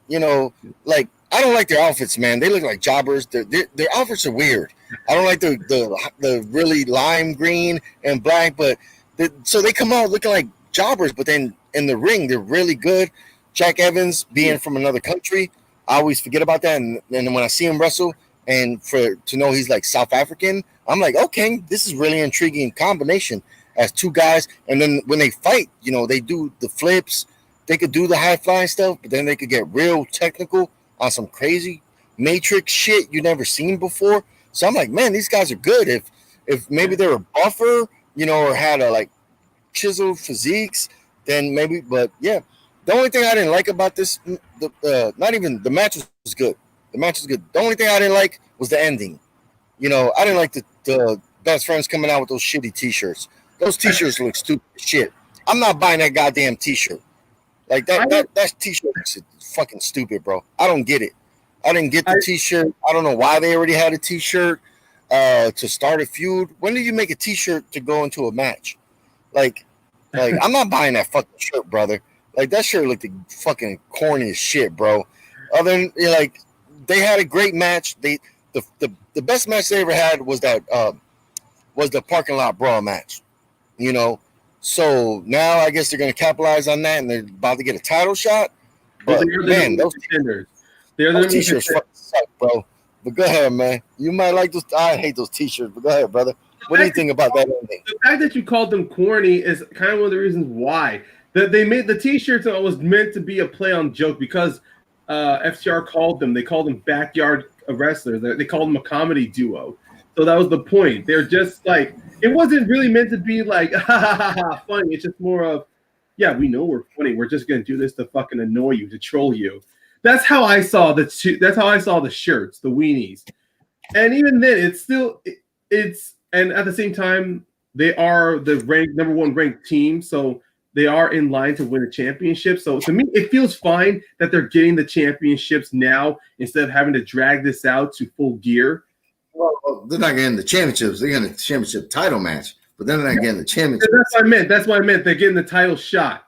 like, I don't like their outfits, man. They look like jobbers. Their outfits are weird. I don't like the really lime green and black, but so they come out looking like jobbers, but then in the ring, they're really good. Jack Evans being from another country, I always forget about that. And when I see him wrestle, and to know he's like South African, I'm like, okay, this is really intriguing combination as two guys. And then when they fight, they do the flips, they could do the high flying stuff, but then they could get real technical on some crazy matrix shit you never seen before. So I'm like, man, these guys are good. If maybe they were buffer, or had a like chiseled physiques, then maybe. But yeah, the only thing I didn't like about this, not even the match was good. The match was good. The only thing I didn't like was the ending. I didn't like the best friends coming out with those shitty T-shirts. Those T-shirts look stupid as shit. I'm not buying that goddamn T-shirt. Like that T-shirt looks fucking stupid, bro. I don't get it. I didn't get the T-shirt. I don't know why they already had a T-shirt to start a feud. When did you make a T-shirt to go into a match? Like I'm not buying that fucking shirt, brother. Like, that shirt looked fucking corny as shit, bro. Other than, like, they had a great match. The best match they ever had was the parking lot brawl match. So now I guess they're going to capitalize on that, and they're about to get a title shot. But man, those T-shirts fucking suck, bro. But go ahead, man. You might like those. I hate those T-shirts, but go ahead, brother. What do you think about that ending? The fact that you called them corny is kind of one of the reasons why. They made the T-shirts was meant to be a play on joke, because FTR called them. They called them backyard wrestlers. They called them a comedy duo. So that was the point. They're just like, it wasn't really meant to be like, ha ha ha ha, funny. It's just more of, yeah, we know we're funny. We're just gonna do this to fucking annoy you, to troll you. That's how I saw the shirts, the weenies. And even then, and at the same time, they are the number one ranked team, so they are in line to win a championship. So to me, it feels fine that they're getting the championships now instead of having to drag this out to Full Gear. Well, they're not getting the championships. They're getting the championship title match, but they're not getting the championship. That's what I meant. They're getting the title shot.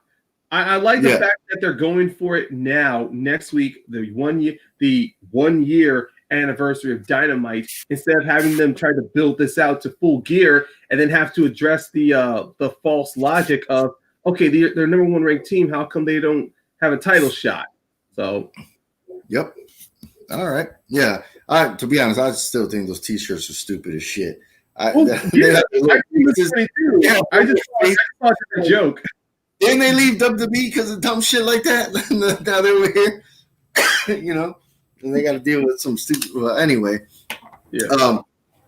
I like the fact that they're going for it now. Next week, the 1 year anniversary of Dynamite, instead of having them try to build this out to Full Gear and then have to address the false logic of, okay, they're number one ranked team. How come they don't have a title shot? So, yep. All right. Yeah. To be honest, I still think those T-shirts are stupid as shit. I just thought it was a joke. Didn't they leave WWE because of dumb shit like that? Now they're over here, and they got to deal with some stupid. Well, anyway,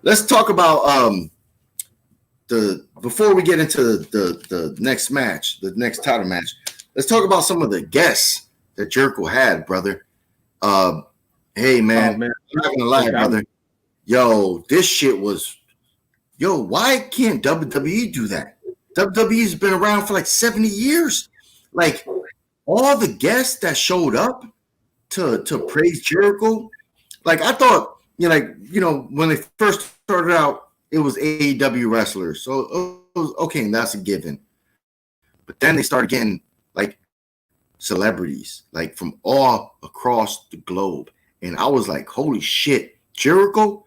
let's talk about before we get into the next match, the next title match. Let's talk about some of the guests that Jericho had, brother. Hey, man, I'm not gonna lie, brother. Yo, this shit was. Yo, why can't WWE do that? WWE's been around for like 70 years. Like, all the guests that showed up to praise Jericho, like I thought, when they first started out, it was AEW wrestlers, so it was okay, and that's a given. But then they started getting like celebrities, like from all across the globe, and I was like, holy shit, Jericho,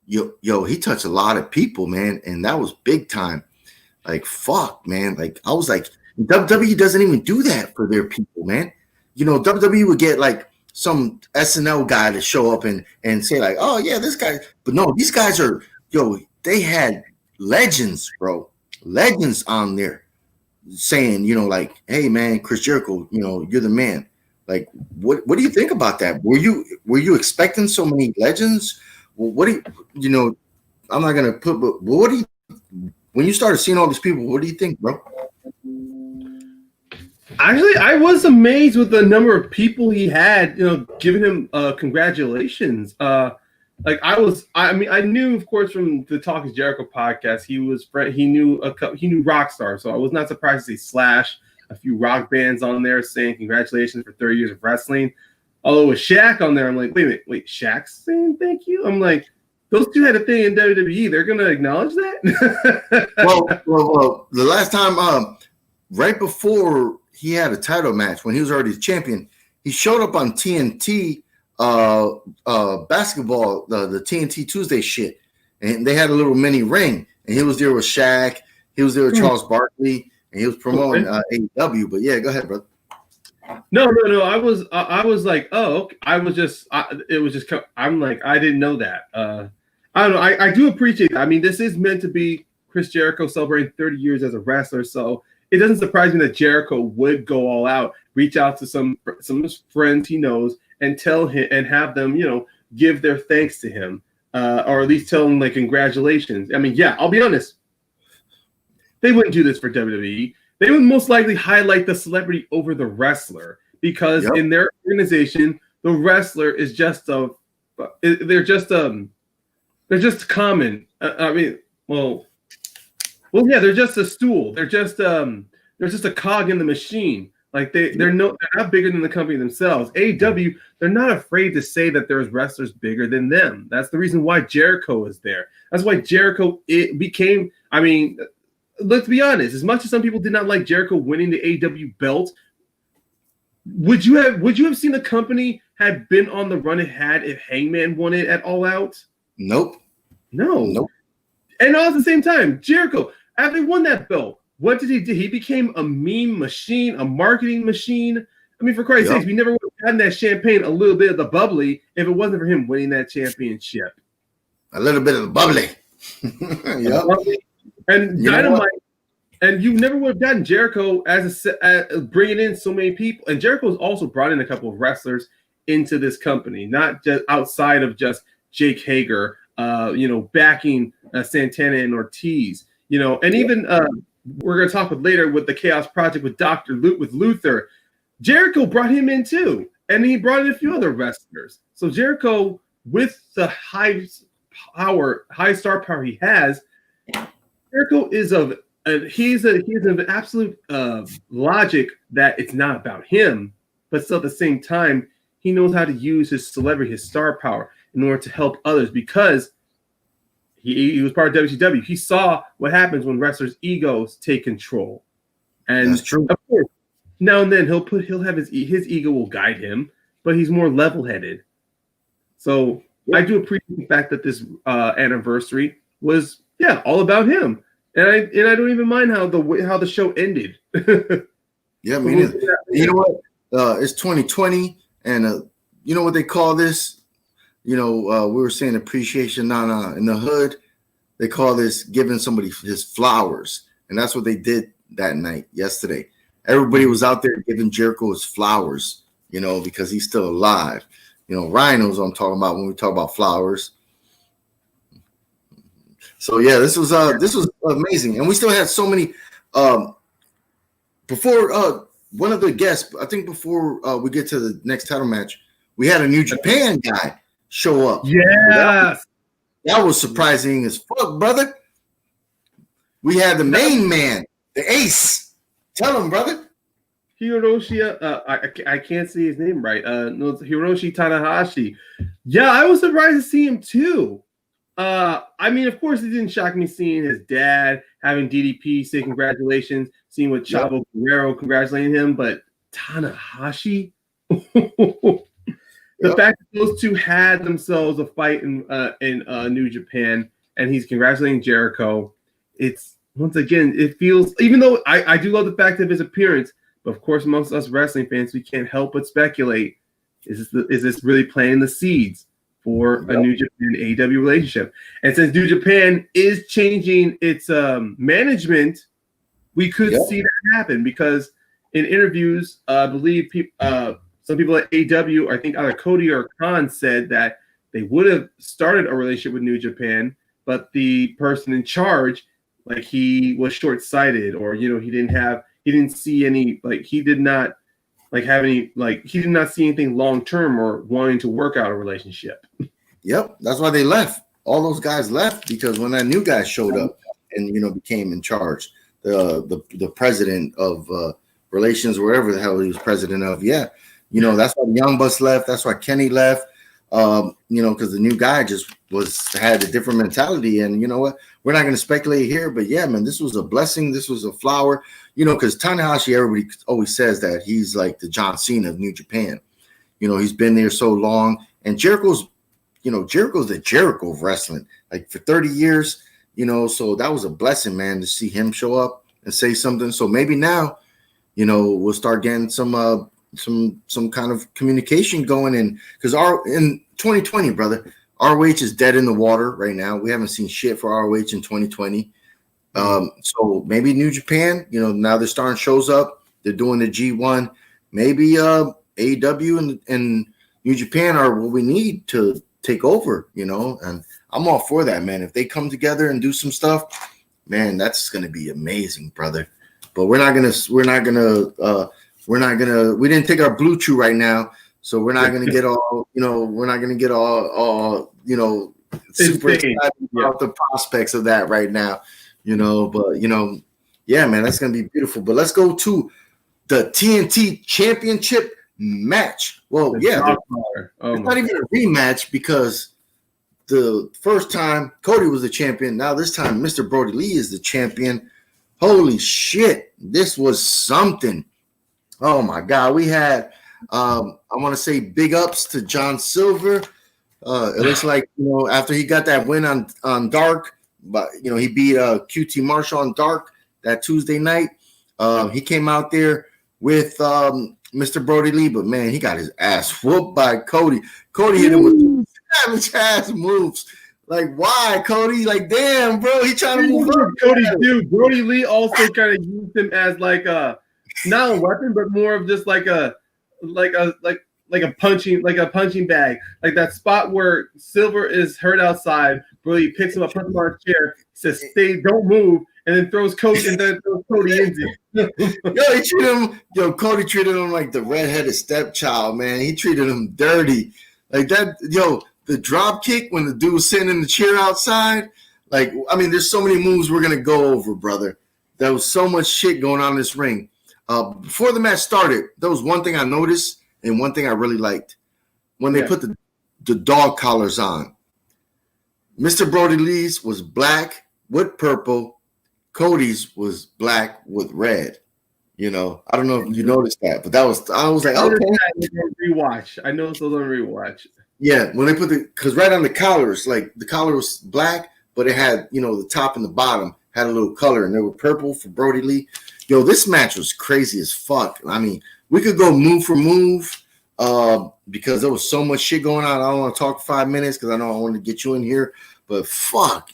yo, he touched a lot of people, man, and that was big time. Like, fuck, man. Like, I was like, WWE doesn't even do that for their people, man. WWE would get like some SNL guy to show up and say like, oh yeah, this guy. But no, these guys are, they had legends, bro. Legends on there saying, like, hey man, Chris Jericho, you're the man. Like, what do you think about that? Were you expecting so many legends? Well, what do you, I'm not gonna put, but what do you, when you started seeing all these people, what do you think, bro? Actually, I was amazed with the number of people he had, giving him congratulations. I knew, of course, from the Talk is Jericho podcast, he knew Rockstar, so I was not surprised to see Slash, a few rock bands on there saying congratulations for 30 years of wrestling. Although with Shaq on there, I'm like, wait, Shaq's saying thank you? I'm like, those two had a thing in WWE. They're gonna acknowledge that. well, the last time, right before he had a title match, when he was already the champion, he showed up on TNT basketball, the TNT Tuesday shit, and they had a little mini ring, and he was there with Shaq, he was there with Charles Barkley, and he was promoting AEW. But yeah, go ahead, brother. No. I was like, oh, I'm like, I didn't know that. I don't know. I do appreciate it. I mean, this is meant to be Chris Jericho celebrating 30 years as a wrestler, so it doesn't surprise me that Jericho would go all out, reach out to some of his friends he knows, and tell him and have them, give their thanks to him, or at least tell him like congratulations. I mean, yeah, I'll be honest, they wouldn't do this for WWE. They would most likely highlight the celebrity over the wrestler because in their organization, the wrestler is just they're just common. They're just a stool. They're just a cog in the machine. Like they're not bigger than the company themselves. AEW, they're not afraid to say that there's wrestlers bigger than them. That's the reason why Jericho is there. That's why Jericho became. I mean, let's be honest. As much as some people did not like Jericho winning the AEW belt, would you have seen the company had been on the run it had if Hangman won it at All Out? Nope. No. And all at the same time, Jericho, after he won that belt, what did he do? He became a meme machine, a marketing machine. I mean, for Christ's sakes, we never would have gotten that champagne, a little bit of the bubbly, if it wasn't for him winning that championship. A little bit of the bubbly. And Dynamite, and you never would have gotten Jericho as bringing in so many people. And Jericho has also brought in a couple of wrestlers into this company, not just outside of just Jake Hager, backing Santana and Ortiz, and even we're going to talk later with the Chaos Project with with Luther. Jericho brought him in too, and he brought in a few other wrestlers. So Jericho, with the high star power he has, Jericho is he's of absolute logic that it's not about him, but still at the same time, he knows how to use his celebrity, his star power in order to help others because he was part of WCW. He saw what happens when wrestlers' egos take control. And that's true. Of course, now and then he'll have his ego will guide him, but he's more level-headed. So I do appreciate the fact that this anniversary was all about him. And I don't even mind how the show ended. Yeah, me neither. You know what? It's 2020, and you know what they call this? We were saying appreciation in the hood. They call this giving somebody his flowers, and that's what they did that night yesterday. Everybody was out there giving Jericho his flowers, because he's still alive. Ryan knows what I'm talking about when we talk about flowers. So yeah, this was amazing, and we still had so many. Before one of the guests, I think before we get to the next title match, we had a New Japan guy show up. Yeah, that was surprising as fuck, brother. We had the main man, the ace. Tell him, brother. Hiroshi, I can't see his name right. No, it's Hiroshi Tanahashi. Yeah, I was surprised to see him too. I mean, of course, it didn't shock me seeing his dad having DDP say congratulations, seeing what Chavo Guerrero congratulating him, but Tanahashi, the fact that those two had themselves a fight in New Japan, and he's congratulating Jericho. It's once again, it feels, even though I do love the fact of his appearance, but of course, amongst us wrestling fans, we can't help but speculate: is this really planting the seeds for a New Japan AEW relationship? And since New Japan is changing its management, we could see that happen, because in interviews, I believe some people at AEW, I think either Cody or Khan, said that they would have started a relationship with New Japan, but the person in charge, like, he was short-sighted, or he didn't see any, like, he did not see anything long-term or wanting to work out a relationship. Yep, that's why they left. All those guys left because when that new guy showed up and became in charge, the president of relations, wherever the hell he was president of, that's why the Young Bucks left. That's why Kenny left. Because the new guy just had a different mentality. And you know what? We're not going to speculate here, but yeah, man, this was a blessing. This was a flower. Because Tanahashi, everybody always says that he's like the John Cena of New Japan. He's been there so long, and Jericho's the Jericho of wrestling, like for 30 years. So that was a blessing, man, to see him show up and say something. So maybe now, we'll start getting some kind of communication going in, because in 2020, brother, ROH is dead in the water right now. We haven't seen shit for ROH in 2020. So maybe New Japan, now they're starting shows up. They're doing the G1. Maybe AEW and New Japan are what we need to take over, and I'm all for that, man. If they come together and do some stuff, man, that's going to be amazing, brother. But we didn't take our Blue Chew right now, so we're not gonna get all, super excited about the prospects of that right now, but yeah, man, that's gonna be beautiful. But let's go to the TNT Championship match. Well, it's not even a rematch, because the first time Cody was the champion. Now this time Mr. Brody Lee is the champion. Holy shit, this was something. Oh my God, we had I want to say big ups to John Silver. It looks like after he got that win on Dark, but he beat QT Marshall on Dark that Tuesday night. He came out there with Mr. Brody Lee, but man, he got his ass whooped by Cody. Cody hit him with savage ass moves. Like, why, Cody? Like, damn, bro, he trying to move up. Cody, dude, Brody Lee also kind of used him as like a, not a weapon, but more of just like a punching bag. Like that spot where Silver is hurt outside, Brody picks him up, puts him on a chair, says, "Stay, don't move," and then throws Cody into it. Cody treated him like the redheaded stepchild, man. He treated him dirty. Like that, the drop kick when the dude was sitting in the chair outside. Like, I mean, there's so many moves we're gonna go over, brother. There was so much shit going on in this ring. Before the match started, there was one thing I noticed and one thing I really liked. When they put the dog collars on, Mr. Brody Lee's was black with purple. Cody's was black with red. I don't know if you noticed that, but I was like, okay. Rewatch. I noticed those on rewatch. Yeah, when they put because right on the collars, like the collar was black, but it had, the top and the bottom had a little color, and they were purple for Brody Lee. This match was crazy as fuck. I mean, we could go move for move because there was so much shit going on. I don't want to talk 5 minutes because I know I want to get you in here, but fuck,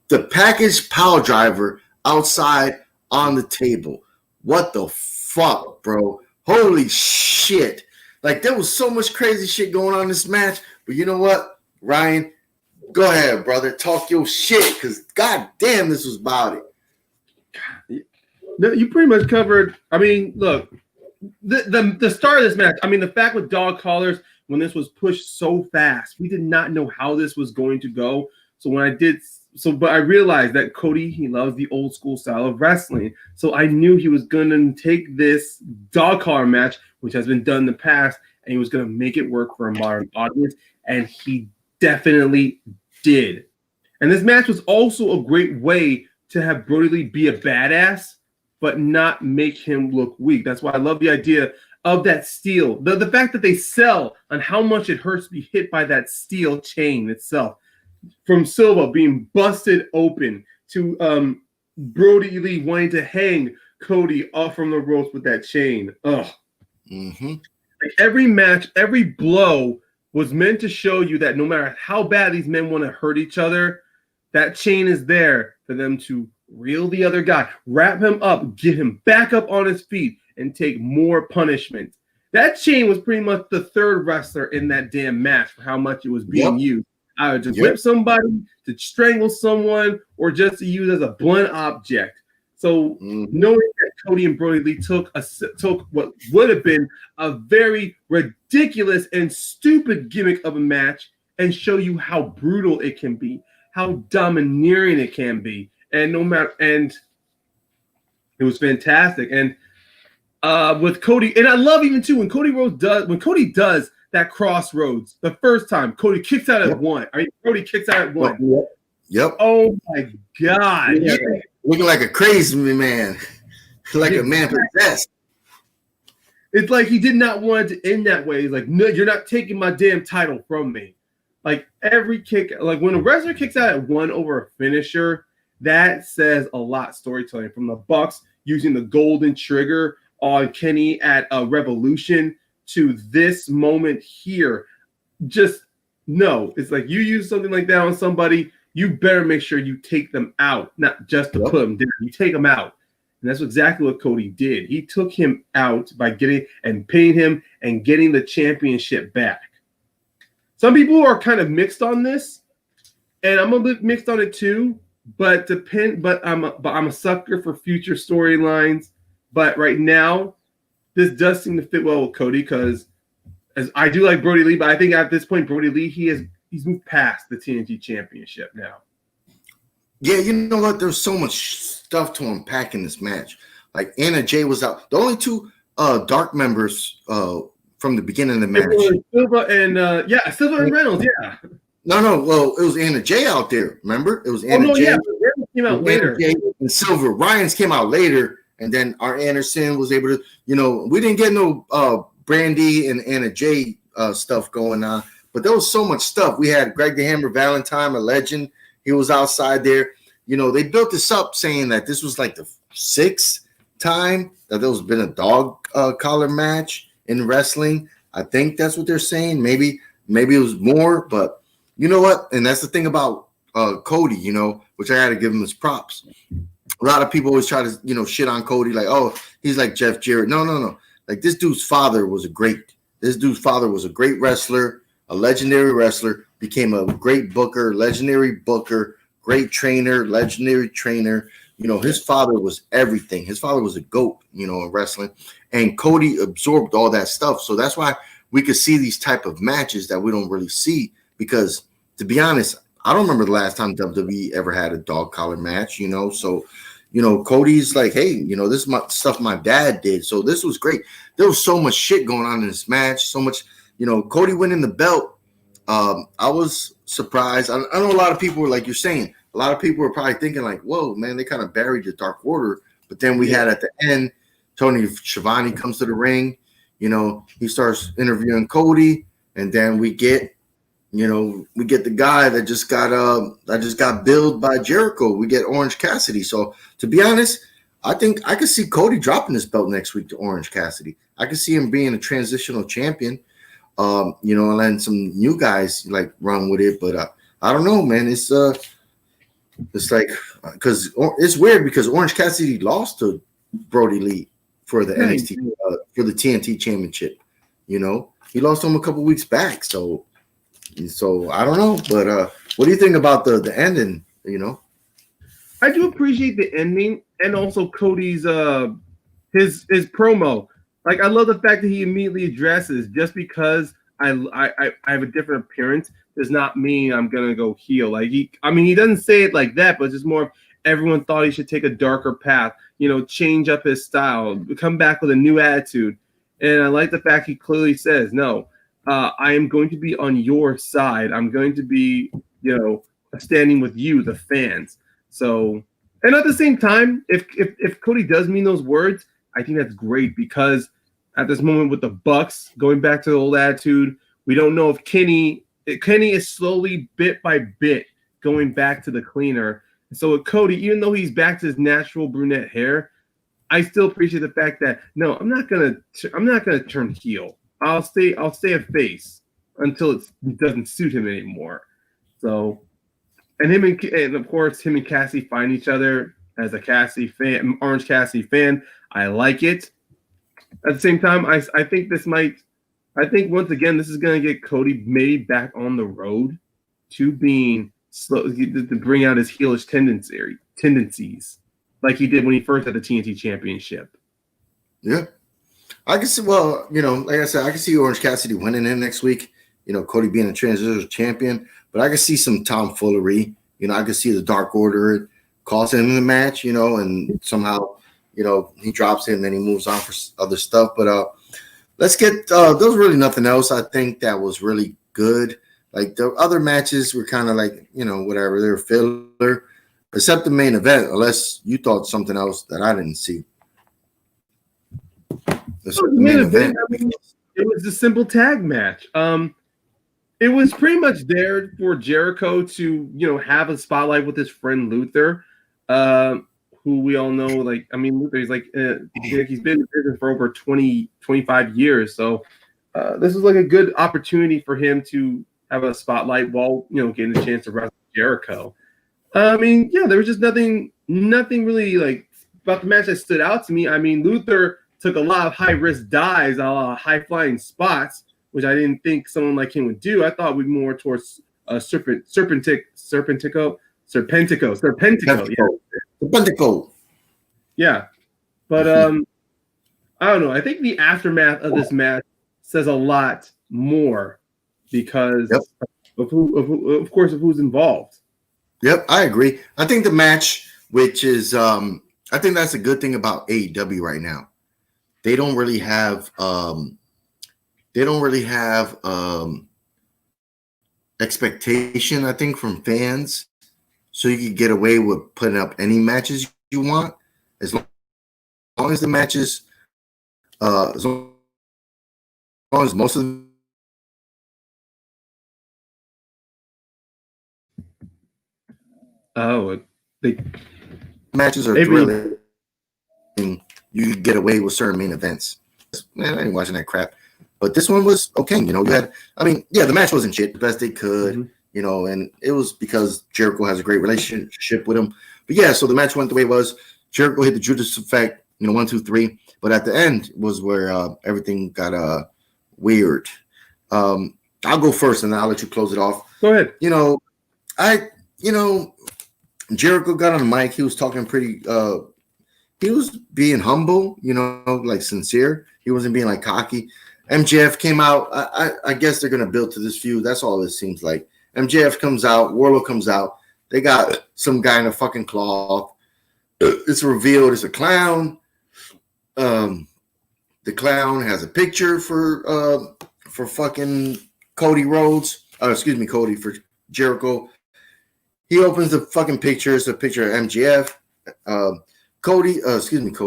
the package power driver outside on the table. What the fuck, bro? Holy shit. Like, there was so much crazy shit going on in this match, but you know what, Ryan? Go ahead, brother. Talk your shit, because goddamn, this was about it. No, you pretty much covered. I mean, look, the start of this match. I mean, the fact with dog collars, when this was pushed so fast, we did not know how this was going to go. So when but I realized that Cody, he loves the old school style of wrestling. So I knew he was going to take this dog collar match, which has been done in the past, and he was going to make it work for a modern audience. And he definitely did. And this match was also a great way to have Brody Lee be a badass, but not make him look weak. That's why I love the idea of that steel. The fact that they sell on how much it hurts to be hit by that steel chain itself. From Silva being busted open to Brody Lee wanting to hang Cody off from the ropes with that chain. Ugh. Mm-hmm. Like every match, every blow was meant to show you that no matter how bad these men want to hurt each other, that chain is there for them to reel the other guy, wrap him up, get him back up on his feet, and take more punishment. That chain was pretty much the third wrestler in that damn match for how much it was being used. Either to whip somebody, to strangle someone, or just to use as a blunt object. So knowing that Cody and Brody Lee took what would have been a very ridiculous and stupid gimmick of a match and show you how brutal it can be, how domineering it can be, and it was fantastic. And with Cody, and I love even too when Cody does that crossroads the first time, Cody kicks out at one. I mean, Cody kicks out at one. Yep. Oh my God. Yeah. Looking like a crazy man, like a man possessed. It's like he did not want it to end that way. He's like, no, you're not taking my damn title from me. Like every kick, like when a wrestler kicks out at one over a finisher, that says a lot storytelling from the Bucks using the golden trigger on Kenny at Revolution to this moment here. Just no, it's like you use something like that on somebody, you better make sure you take them out, not just to put them down. You take them out. And that's exactly what Cody did. He took him out by getting and pinning him and getting the championship back. Some people are kind of mixed on this, and I'm a bit mixed on it too. But I'm a sucker for future storylines. But right now, this does seem to fit well with Cody because as I do like Brody Lee, but I think at this point, Brody Lee, he's moved past the TNT Championship now. Yeah, you know what? There's so much stuff to unpack in this match. Like Anna Jay was out. The only two Dark members from the beginning of the match. Silva and Reynolds, yeah. No. Well, it was Anna Jay out there. Remember? It was Anna Jay. Yeah, Reynolds came out later. And Silver Ryans came out later. And then our Anderson was able to, we didn't get no Brandy and Anna Jay stuff going on. But there was so much stuff. We had Greg the Hammer Valentine, a legend. He was outside there. They built this up saying that this was like the sixth time that there's been a dog collar match in wrestling. I think that's what they're saying. Maybe it was more, but you know what? And that's the thing about Cody, which I had to give him his props. A lot of people always try to, shit on Cody, like, oh, he's like Jeff Jarrett. No. Like this dude's father was a great wrestler, a legendary wrestler, became a great booker, legendary booker, great trainer, legendary trainer. His father was everything. His father was a GOAT, in wrestling. And Cody absorbed all that stuff. So that's why we could see these type of matches that we don't really see. Because to be honest, I don't remember the last time WWE ever had a dog collar match, So, Cody's like, hey, this is my stuff my dad did. So this was great. There was so much shit going on in this match. So much, Cody winning the belt. I was surprised. I know a lot of people were like you're saying. A lot of people were probably thinking like, whoa, man, they kind of buried the Dark Order. But then we had at the end, Tony Schiavone comes to the ring. He starts interviewing Cody. And then we get the guy that just got billed by Jericho. We get Orange Cassidy. So to be honest, I think I could see Cody dropping this belt next week to Orange Cassidy. I could see him being a transitional champion, and letting some new guys like run with it. But I don't know, man. It's like because it's weird because Orange Cassidy lost to Brody Lee for the NXT for the TNT Championship. He lost to him a couple weeks back. So I don't know, but what do you think about the ending? I do appreciate the ending and also Cody's his promo. Like I love the fact that he immediately addresses just because I have a different appearance does not mean I'm gonna go heel. Like he doesn't say it like that, but it's just more of everyone thought he should take a darker path, change up his style, come back with a new attitude. And I like the fact he clearly says, no, I am going to be on your side. I'm going to be, standing with you, the fans. So, and at the same time, if Cody does mean those words, I think that's great because at this moment with the Bucks going back to the old attitude, we don't know if Kenny is slowly bit by bit going back to the cleaner. So with Cody, even though he's back to his natural brunette hair, I still appreciate the fact that no, I'm not gonna turn heel. I'll stay a face until it doesn't suit him anymore. So, and of course him and Cassie find each other as a Cassie fan, Orange Cassie fan. I like it. At the same time, I think once again this is gonna get Cody maybe back on the road to being slow to bring out his heelish tendencies like he did when he first had the TNT Championship. Yeah. I can see, well, like I said, I can see Orange Cassidy winning in next week. Cody being a transitional champion, but I can see some tomfoolery. I can see the Dark Order costing him the match, and somehow, he drops it and then he moves on for other stuff. But let's get, there was really nothing else I think that was really good. Like the other matches were kind of like, whatever, they're filler, except the main event, unless you thought something else that I didn't see. The main event, it was a simple tag match. It was pretty much there for Jericho to, have a spotlight with his friend Luther, who we all know, Luther, he's he's been in business for over 25 years. So this was like a good opportunity for him to have a spotlight while, getting a chance to wrestle Jericho. There was just nothing really like about the match that stood out to me. Luther took a lot of high-risk dives, a lot of high-flying spots, which I didn't think someone like him would do. I thought we'd more towards Serpentico. Yeah. But I don't know. I think the aftermath of this match says a lot more because of who's involved. Yep, I agree. I think the match, which is I think that's a good thing about AEW right now. They don't really have expectation, I think, from fans. So you can get away with putting up any matches you want as long as the matches as long as most of the matches are thrilling. You can get away with certain main events. Man, I ain't watching that crap. But this one was okay. You had, the match wasn't shit. The best they could, and it was because Jericho has a great relationship with him. But yeah, so the match went the way it was. Jericho hit the Judas effect, 1, 2, 3. But at the end was where everything got weird. I'll go first and then I'll let you close it off. Go ahead. Jericho got on the mic. He was talking pretty he was being humble, like sincere. He wasn't being like cocky. MJF came out. I guess they're gonna build to this feud. That's all it seems like. MJF comes out. Wardlow comes out. They got some guy in a fucking cloth. It's revealed it's a clown. The clown has a picture for fucking Cody Rhodes. Cody for Jericho. He opens the fucking picture. It's a picture of MJF. Cody.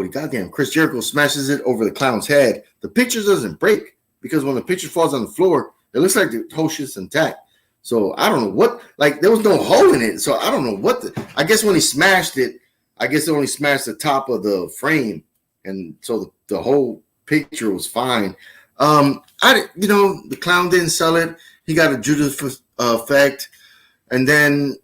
Goddamn, Chris Jericho smashes it over the clown's head. The picture doesn't break because when the picture falls on the floor, it looks like the whole shit's intact. So I don't know what, there was no hole in it. So I don't know what I guess when he smashed it, I guess it only smashed the top of the frame. And so the whole picture was fine. The clown didn't sell it. He got a Judas effect. And then,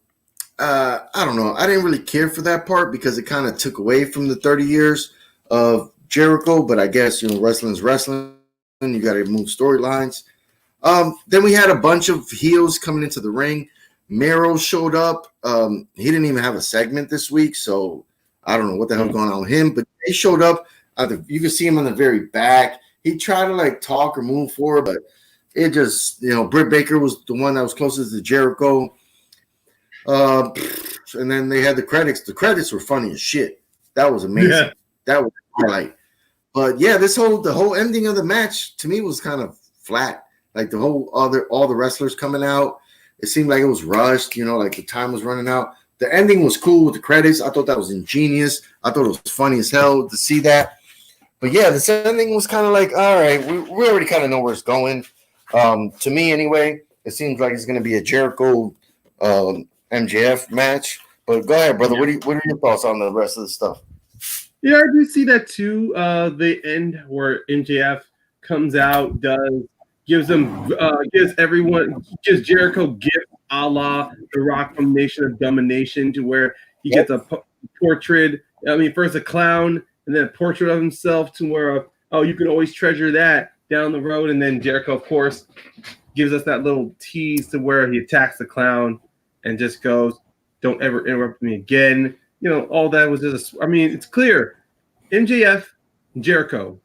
I don't know. I didn't really care for that part because it kind of took away from the 30 years of Jericho. But I guess, wrestling's wrestling. You got to move storylines. Then we had a bunch of heels coming into the ring. Miro showed up. He didn't even have a segment this week. So I don't know what the hell's going on with him. But he showed up. You can see him on the very back. He tried to talk or move forward, but it just, Britt Baker was the one that was closest to Jericho. And then they had the credits. The credits were funny as shit. That was amazing. Yeah. That was a highlight. But yeah, the whole ending of the match to me was kind of flat. Like all the wrestlers coming out, it seemed like it was rushed. Like the time was running out. The ending was cool with the credits. I thought that was ingenious. I thought it was funny as hell to see that. But yeah, this ending was kind of like, all right, we already kind of know where it's going. To me, anyway, it seems like it's going to be a Jericho MJF match. But go ahead, brother. Yeah. What are your thoughts on the rest of the stuff? Yeah, I do see that too. The end where MJF comes out, gives Jericho gift a la The Rock from Nation of Domination, to where he gets a portrait. First a clown, and then a portrait of himself, to where you can always treasure that down the road. And then Jericho, of course, gives us that little tease to where he attacks the clown and just goes, "Don't ever interrupt me again." All that was just, it's clear. MJF and Jericho,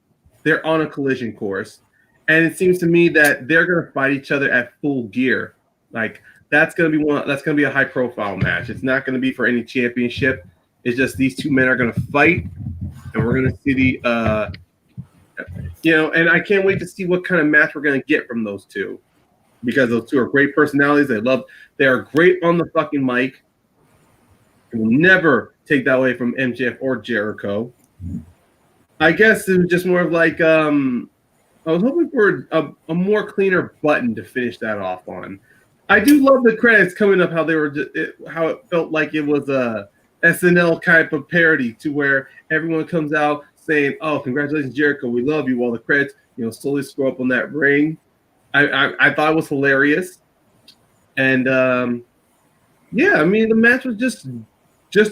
they're on a collision course. And it seems to me that they're going to fight each other at Full Gear. Like, that's going to be a high profile match. It's not going to be for any championship. It's just these two men are going to fight, and we're going to see and I can't wait to see what kind of match we're going to get from those two, because those two are great personalities. They are great on the fucking mic. We'll never take that away from MJF or Jericho. I guess it was just more of like, I was hoping for a more cleaner button to finish that off on. I do love the credits coming up, how it felt like it was a SNL type of parody, to where everyone comes out saying, "Oh, congratulations, Jericho, we love you," while the credits, slowly scroll up on that ring. I thought it was hilarious. And the match was just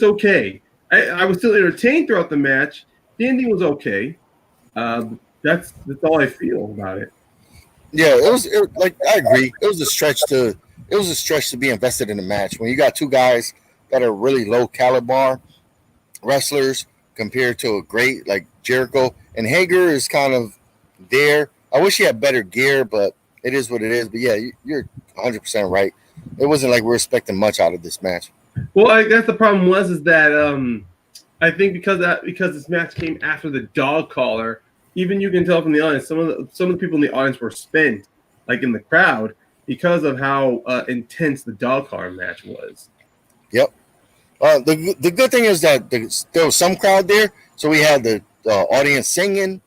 okay. I was still entertained throughout the match. The ending was okay. That's all I feel about it. Yeah, it was I agree. It was a stretch to be invested in the match when you got two guys that are really low caliber wrestlers compared to a great like Jericho, and Hager is kind of there. I wish he had better gear, but it is what it is. But yeah, you're 100% right. It wasn't like we were expecting much out of this match. Well, I guess the problem is that I think because this match came after the dog collar, even you can tell from the audience, some of the people in the audience were spent, like in the crowd, because of how intense the dog collar match was. Yep. The good thing is that there was some crowd there, so we had the audience singing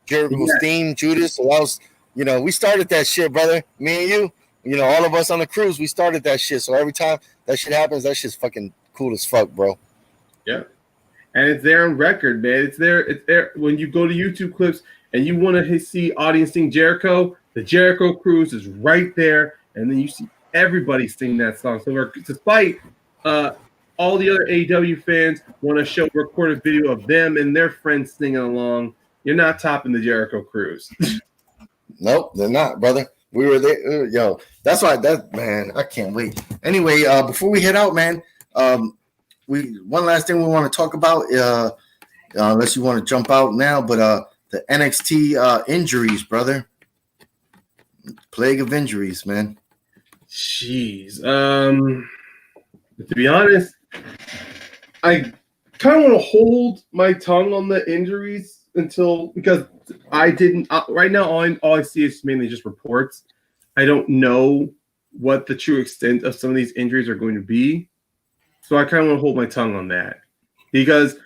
Jericho's theme, Judas. So that was, we started that shit, brother. Me and you, all of us on the cruise, we started that shit. So every time that shit happens, that shit's fucking cool as fuck, bro. Yeah. And it's there on record, man. It's there. When you go to YouTube clips and you want to see audience sing Jericho, the Jericho Cruise is right there. And then you see everybody sing that song. So despite all the other AEW fans want to show recorded video of them and their friends singing along, you're not topping the Jericho Cruise. Nope, they're not, brother. We were there. Yo, that's why man, I can't wait. Anyway, before we head out, man, one last thing we want to talk about, unless you want to jump out now, but the NXT injuries, brother. Plague of injuries, man. Jeez. To be honest, I kind of want to hold my tongue on the injuries because I didn't. Right now, all I see is mainly just reports. I don't know what the true extent of some of these injuries are going to be. So I kind of want to hold my tongue on that, because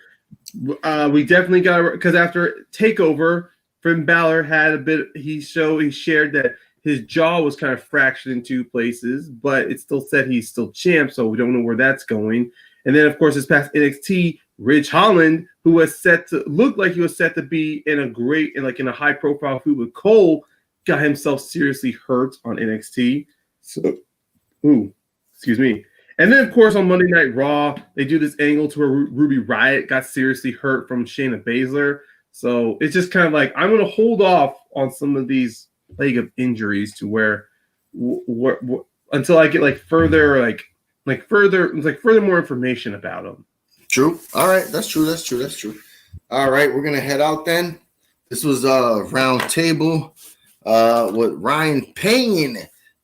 we definitely because after TakeOver, Finn Balor had a bit. He shared that his jaw was kind of fractured in two places, but it still said he's still champ, so we don't know where that's going. And then, of course, this past NXT, Ridge Holland, who was looked like he was set to be in a high profile feud with Cole, got himself seriously hurt on NXT. So, excuse me. And then, of course, on Monday Night Raw, they do this angle to where Ruby Riott got seriously hurt from Shayna Baszler. So it's just kind of like, I'm going to hold off on some of these plague of injuries to where until I get further more information about them. True. All right. That's true. All right. We're going to head out then. This was a round table. with Ryan Payne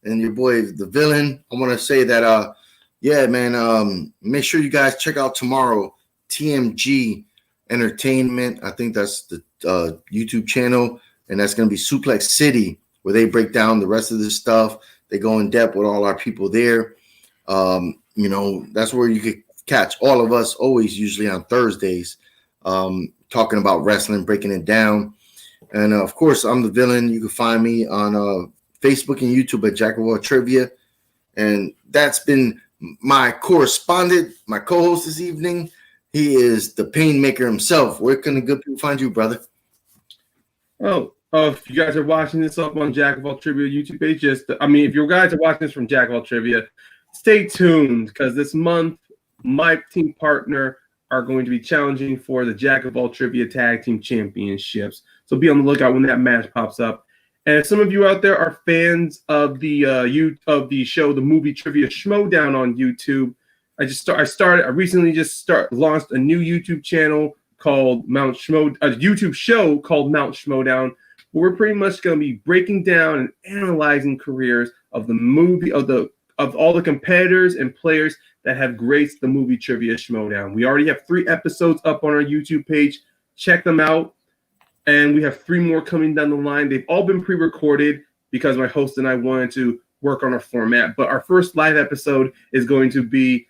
and your boy the villain. I want to say that yeah, man, make sure you guys check out tomorrow TMG Entertainment. I think that's the YouTube channel, and that's going to be Suplex City, where they break down the rest of this stuff. They go in depth with all our people there. You know, that's where you could catch all of us always, usually on Thursdays, talking about wrestling, breaking it down. And of course, I'm the villain. You can find me on Facebook and YouTube at Jack of All Trivia. And that's been my correspondent, my co-host this evening. He is the Painmaker himself. Where can the good people find you, brother? If you guys are watching this up on Jack of All Trivia YouTube page, if you guys are watching this from Jack of All Trivia, stay tuned, because this month my team partner are going to be challenging for the Jack of All Trivia Tag Team Championships. So be on the lookout when that match pops up. And if some of you out there are fans of the show, the Movie Trivia Schmodown on YouTube, I recently launched a new YouTube channel called a YouTube show called Mount Schmodown, where we're pretty much going to be breaking down and analyzing careers of the movie of all the competitors and players that have graced the Movie Trivia Schmodown. We already have 3 episodes up on our YouTube page. Check them out. And we have 3 more coming down the line. They've all been pre-recorded because my host and I wanted to work on our format. But our first live episode is going to be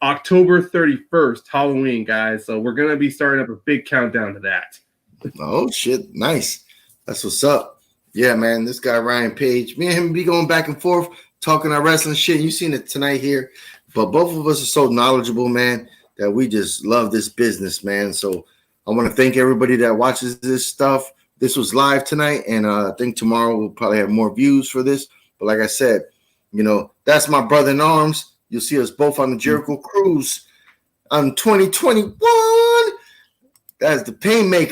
October 31st, Halloween, guys. So we're going to be starting up a big countdown to that. Oh, shit. Nice. That's what's up. Yeah, man. This guy, Ryan Page, me and him be going back and forth, talking our wrestling shit. You've seen it tonight here. But both of us are so knowledgeable, man, that we just love this business, man. So I want to thank everybody that watches this stuff. This was live tonight, and I think tomorrow we'll probably have more views for this. But like I said, you know, that's my brother in arms. You'll see us both on the Jericho Cruise on 2021. That's the Painmaker.